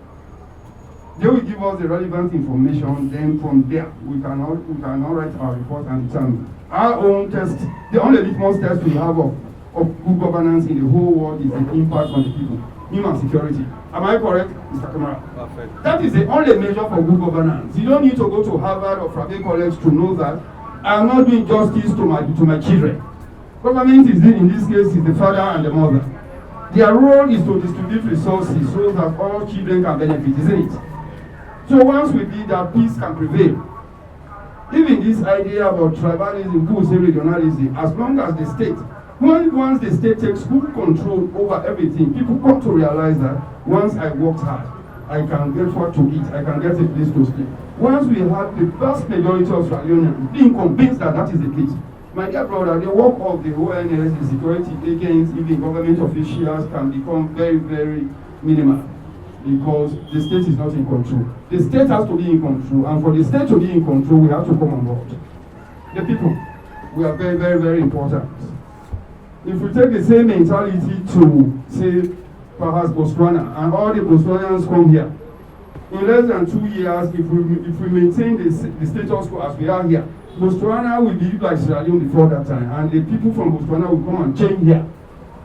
They will give us the relevant information, then from there, we can now write our report and determine. Our own test, the only litmus test we have of good governance in the whole world is the impact on the people, human security. Am I correct, Mr. Kamara? Perfect. That is the only measure for good governance. You don't need to go to Harvard or Private College to know that I am not doing justice to my children. Government is, in this case, is the father and the mother. Their role is to distribute resources so that all children can benefit, isn't it? So once we did that, peace can prevail. Even this idea about tribalism, who say regionalism, as long as the state, once the state takes full control over everything, people come to realize that once I worked hard, I can get what to eat, I can get a place to stay. Once we have the vast majority of Leoneans being convinced that that is the case, my dear brother, the work of the ONS, the security agents, even government officials can become very, very minimal. Because the state is not in control. The state has to be in control, and for the state to be in control, we have to come on board. The people, we are very, very, very important. If we take the same mentality to, say, perhaps Botswana, and all the Botswanians come here, in less than 2 years, if we maintain the status quo as we are here, Botswana will be like Sierra Leone before that time, and the people from Botswana will come and change here.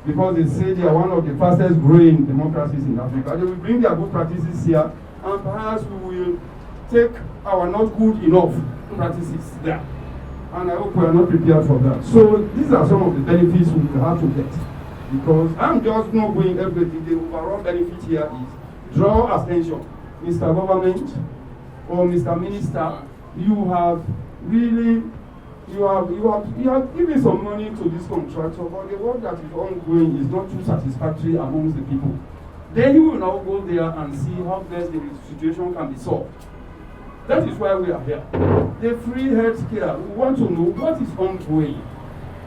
Because they say they are one of the fastest growing democracies in Africa. They will bring their good practices here, and perhaps we will take our not good enough practices there. And I hope we are not prepared for that. So these are some of the benefits we will have to get. Because I'm just not going everything. The overall benefit here is draw attention. Mr. Government or Mr. Minister, you have really you have given some money to this contractor, but the work that is ongoing is not too satisfactory amongst the people. Then you will now go there and see how best the situation can be solved. That is why we are here. The free health care, we want to know what is ongoing.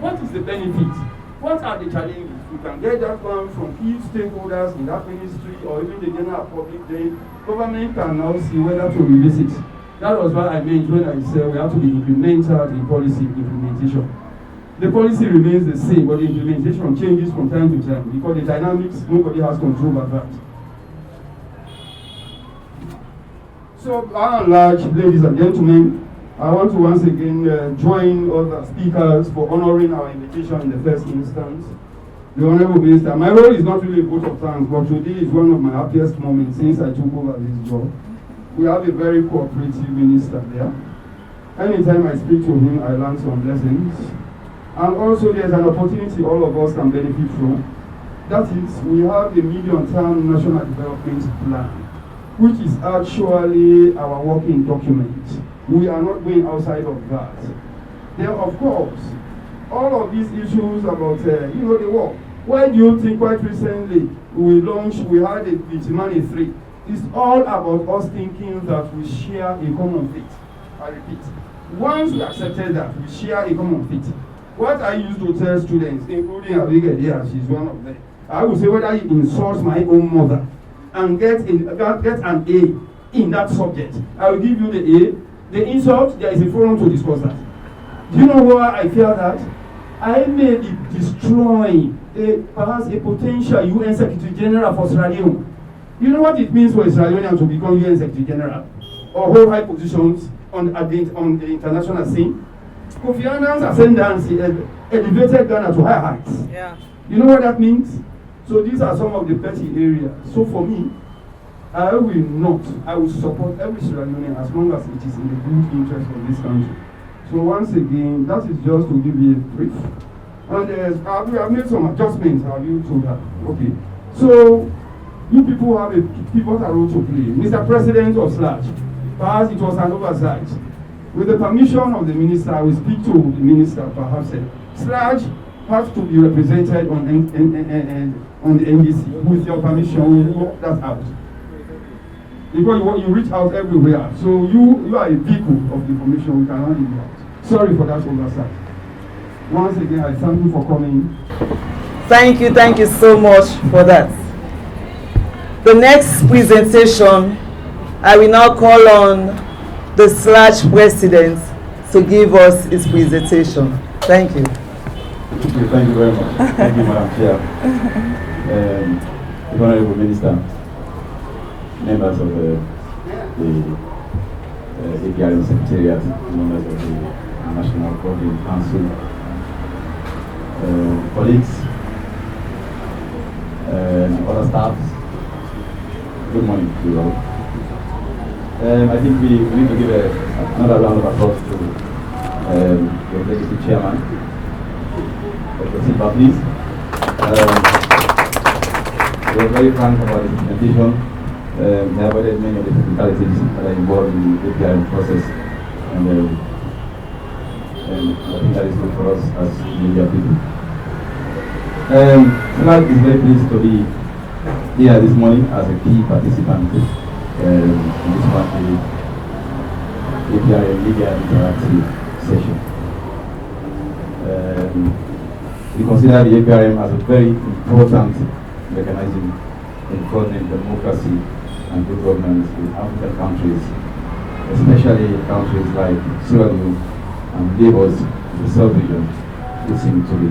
What is the benefit? What are the challenges? We can get that one from key stakeholders in that ministry or even the general public. Then government can now see whether to revisit. That was what I meant when I said we have to be incremental in policy implementation. The policy remains the same, but the implementation changes from time to time because the dynamics, nobody has control over that. So, by and large, ladies and gentlemen, I want to once again join other speakers for honoring our invitation in the first instance. The Honorable Minister, my role is not really a vote of thanks, but today is one of my happiest moments since I took over this job. We have a very cooperative minister there. Anytime I speak to him, I learn some lessons. And also there's an opportunity all of us can benefit from. That is, we have the medium-term national development plan, which is actually our working document. We are not going outside of that. Then, of course, all of these issues about, the war. Why do you think quite recently we had the Vitimani 3? It's all about us thinking that we share a common faith. I repeat, once we accepted that we share a common faith, what I used to tell students, including Abigail here, she's one of them, I would say whether you insult my own mother and get an A in that subject, I will give you the A. The insult, there is a forum to discuss that. Do you know why I feel that? I may be destroying perhaps a potential UN Secretary General for Sierra Leone. You know what it means for a Sierra Leonean to become UN Secretary General or hold high positions on the international scene? Kofi Annan's ascendance elevated Ghana to high heights. Yeah. You know what that means? So these are some of the petty areas. So for me, I will support every Sierra Leonean as long as it is in the good interest of this country. So once again, that is just to give you a brief. And we have made some adjustments, have you told her? Okay. So you people have a pivotal role to play. Mr. President of SLAJ, perhaps it was an oversight. With the permission of the minister, I will speak to the minister, perhaps. SLAJ has to be represented on the NDC. With your permission, we'll work that out. Because you reach out everywhere. So you are a vehicle of the information, we cannot leave you out. Sorry for that oversight. Once again, I thank you for coming. Thank you so much for that. The next presentation, I will now call on the SLAJ president to give us his presentation. Thank you. Thank you very much. Thank you, Madam Chair. The Honorable Minister, members of the APRM Secretariat, members of the National Governing Council, colleagues, and other staffs. Good morning to you all. I think we need to give another round of applause to the Executive Chairman, Dr. Silva, please. We are very frank about the implementation. They avoided many of the technicalities that are involved in the APRM process, and I think that is good for us as media people. SLAJ is very pleased to be here this morning as a key participant in this monthly APRM Media Interactive session. We consider the APRM as a very important mechanism in furthering democracy and good governance in African countries, especially countries like Sierra Leone and neighbors in the sub-region, who seem to be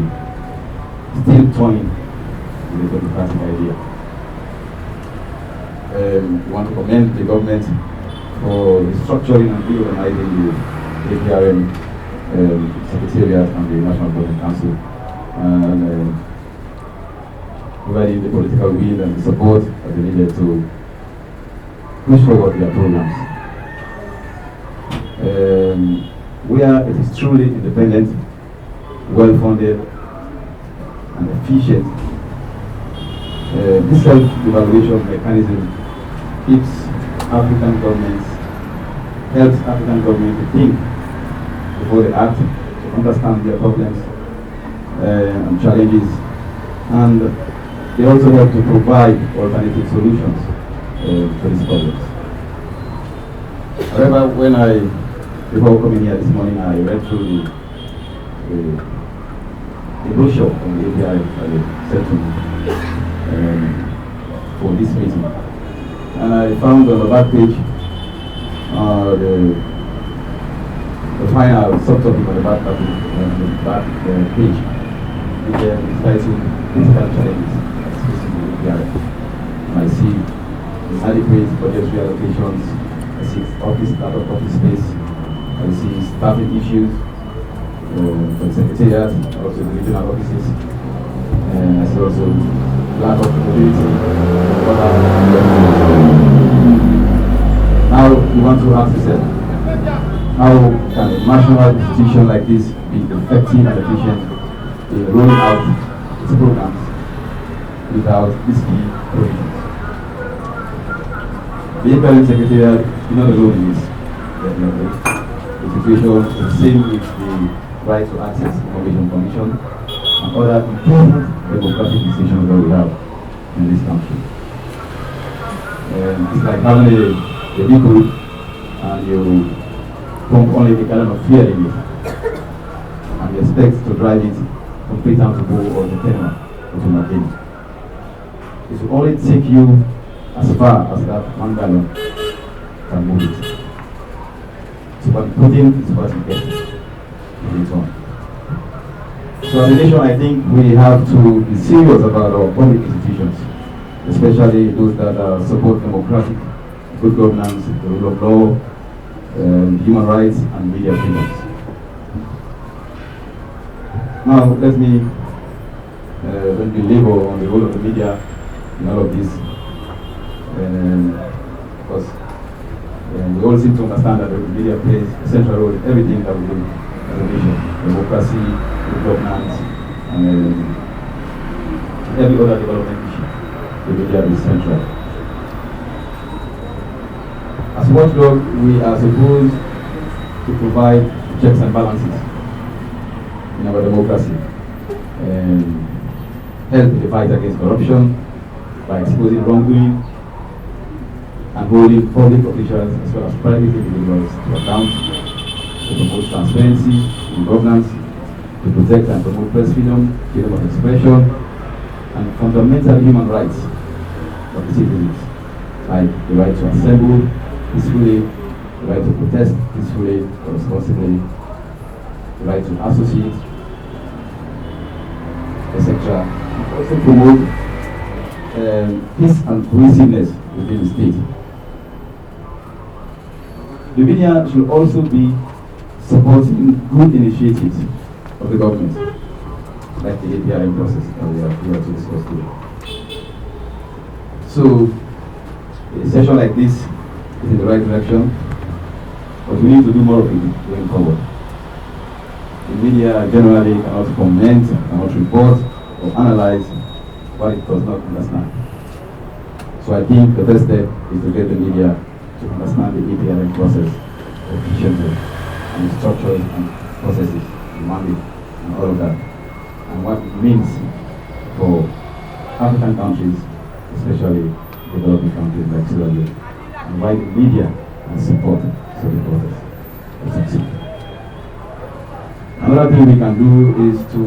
still toying with the democratic idea. We want to commend the government for restructuring and reorganizing the APRM Secretariat and the National Governing Council, and providing the political will and the support that they needed to push forward their programs. Where it is truly independent, well-funded, and efficient, this self-evaluation mechanism keeps African governments, helps African governments to think before they act, to understand their problems and challenges, and they also help to provide alternative solutions to these problems. However, before coming here this morning, I read through the brochure on the API that they sent to me for this meeting. And I found on the back page the final subtopic on the back page, which is titled Critical Challenges Facing the API. And I see inadequate budgetary allocations, I see lack of office space, I see staffing issues for the Secretariat, also the regional offices, and I see also lack of mobility. Now we want to ask ourselves, how can a national institution like this be effective and efficient in rolling out its programs without these key provisions? The APRM Secretariat is not alone in this, definitely. The situation is the same with the Right to Access Information Commission and other important democratic decisions that we have in this country. It's like having a vehicle and you pump only the gallon of fuel in it and you expect to drive it from Freetown to Bo or the terminal to Madrid. It will only take you as far as that 1 gallon can move it. So what you put in is what you get in return. So as a nation, I think we have to be serious about our public institutions, especially those that support democratic, good governance, the rule of law, human rights, and media freedoms. Now, let me labor on the role of the media in all of this, because we all seem to understand that the media plays a central role in everything that we do as a nation: democracy, good governance, and every other development issue. The media is central. As watchdog, we are supposed to provide checks and balances in our democracy and help in the fight against corruption by exposing wrongdoing and holding public officials as well as private individuals to account, to promote transparency in governance, to protect and promote press freedom, freedom of expression, and fundamental human rights of the citizens, like the right to assemble peacefully, the right to protest peacefully or responsibly, the right to associate, etc. Also promote peace and cohesiveness within the state. The media should also be supporting good initiatives of the government, like the APRM process that we are here to discuss today. So, a session like this is in the right direction, but we need to do more of it going forward. The media generally cannot comment, cannot report, or analyze what it does not understand. So I think the first step is to get the media to understand the APRM process efficiently, and the structures and processes, the mandate, and all of that, and what it means for African countries, especially developing countries like Sierra Leone, and why the media can support such a process to succeed. Another thing we can do is to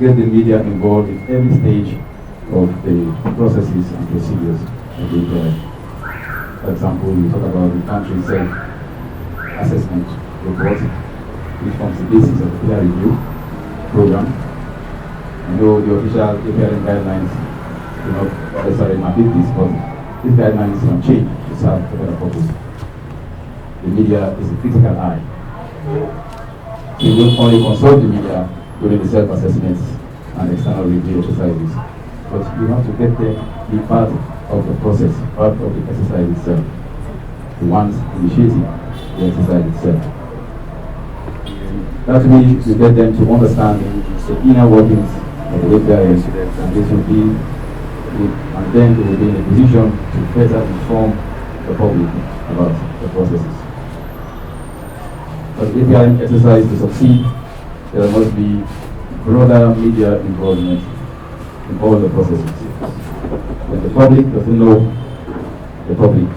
get the media involved in every stage of the processes and procedures of the APRM. For example, we talk about the country self-assessment report, which forms the basis of the peer review program. I know the official APRM guidelines do not necessarily mandate this, but these guidelines can change to serve a better purpose. The media is a critical eye. We don't only consult the media during the self-assessments and external review exercises, but you have to get them to be part of the process, part of the exercise itself, the ones initiating the exercise itself. That means you get them to understand the inner workings of the APRM, and this will be, and then they will be in a position to better inform the public about the processes. For the APRM exercise to succeed, there must be broader media involvement in all the processes. When the public doesn't know, the public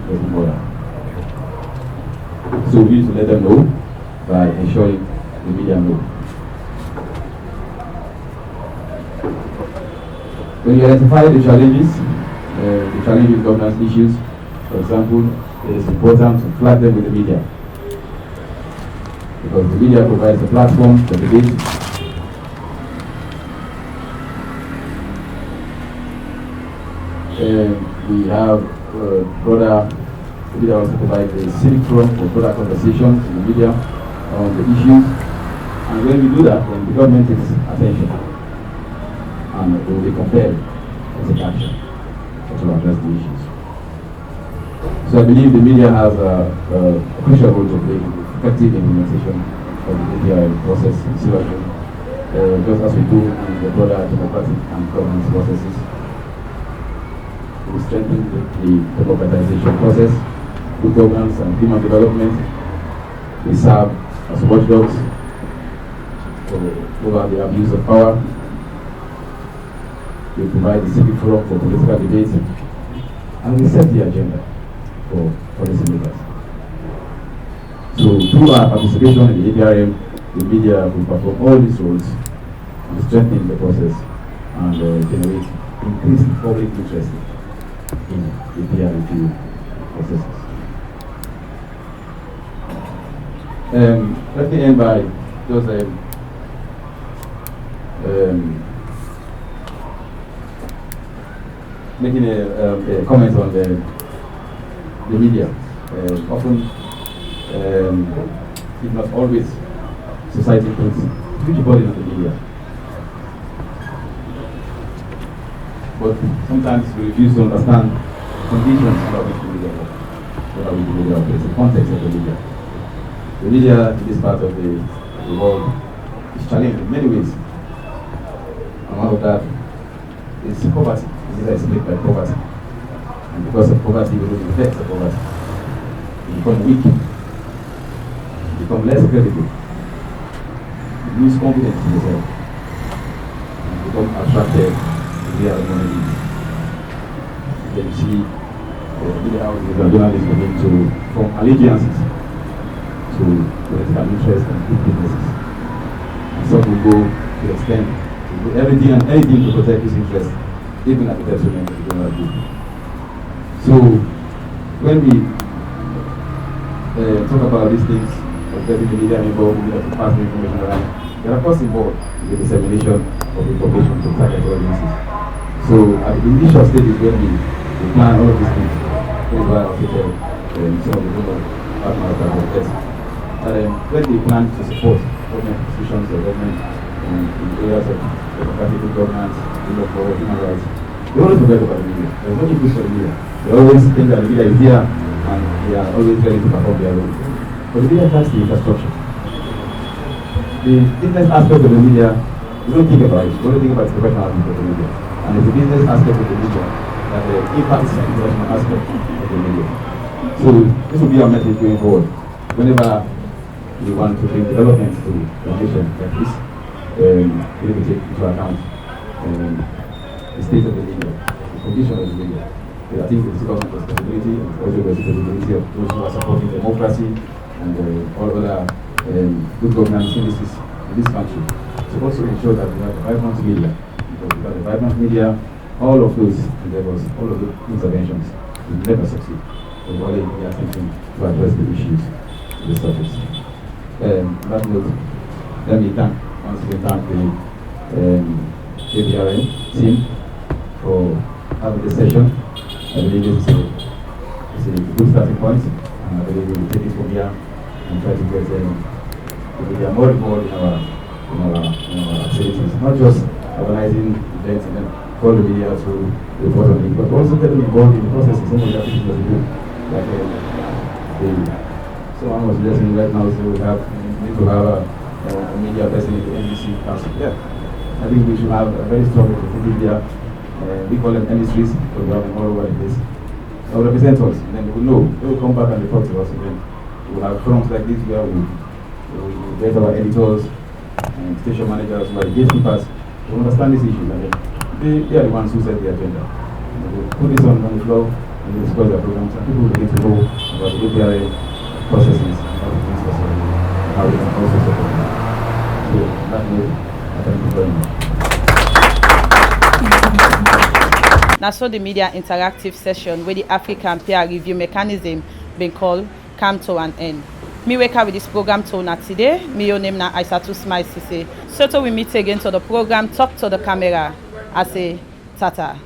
doesn't bother. So we need to let them know by ensuring the media know. When you identify the challenging governance issues, for example, it is important to flag them with the media, because the media provides a platform for debate. We have broader, the media also provides a civic forum for broader conversations in the media on the issues. And when we do that, then the government takes attention and it will be compelled to take action to address the issues. So I believe the media has a crucial role to play in the effective implementation of the APRM process in Sierra Leone, just as we do in the broader democratic and governance processes. We strengthen the democratization process, good governance and human development. We serve as watchdogs over the abuse of power. We provide the civic forum for political debate. and we set the agenda for policymakers. So through our participation in the APRM, the media will perform all these roles and strengthen the process and generate increased public interest in the peer review processes. Let me end by just making a comment on the media. Often, if not always, society puts huge burden on the media. But sometimes we refuse to understand conditions under which the media work, under which the media operates, the context of the media. The media in this part of the world is challenged in many ways. And one of that is poverty. The media is split by poverty. And because of poverty, we know the effects of poverty. You become weak. You become less credible. You lose confidence in yourself. You become attracted to the other communities. Then you see media houses and journalists begin to form allegiances to political interests and big businesses. And some will go to the extent to do everything and anything to protect his interests, even at the detriment of the general good. So when we talk about these things, getting the media involved, we have to pass the information around. There are costs involved in the dissemination of information to target audiences. So at the initial stages when we plan all of these things, that's why I said some of the donor partners that have tested. When they plan to support government institutions or government in areas of democratic governance, for human rights, they always forget about the media. There's no use for the media. They always think that the media is here and they are always ready to perform their role. But the media has the infrastructure. The business aspect of the media, we don't think about it. We only think about the professional aspect of the media. And it's the business aspect of the media that impacts the professional aspect of the media. So this will be our message going forward. Whenever we want to bring development to the nation like this, we need to take into account the state of the media, the condition of the media. I think it's government responsibility and also the responsibility of those who are supporting democracy and all other good governance indices in this country to also ensure that we have a vibrant media. Because without a vibrant media, all of those endeavors, all of the interventions will never succeed. So we only need attention to address the issues in the surface. On that note, let me once again thank the APRM team for having this session. I believe this is a good starting point, and I believe we will take it from here and try to get the media more involved in our activities, not just organizing events and then call the media to report on it, but also get them involved in the process of some of the activities that we do. Like someone was listening right now, so we need to have a media person in the NBC Council. Yeah, I think we should have a very strong media. We call them emissaries, because we have them all over the place. They will represent us, and then they will know. They will come back and report to us again. We will have forums like this where we get our editors and station managers who are the gatekeepers to understand these issues, and then they are the ones who set the agenda. We will put this on the floor and we discuss the programs, and people will begin to know about the APRM processes and how the things are solved, and how we can also support them. So, on that note, I thank you very much. Now, so the media interactive session with the African peer review mechanism being called come to an end. Me wake up with this program to una today. Me your name na Aisatu Smile Sise. So till we meet again to the program, talk to the camera. I say, tata.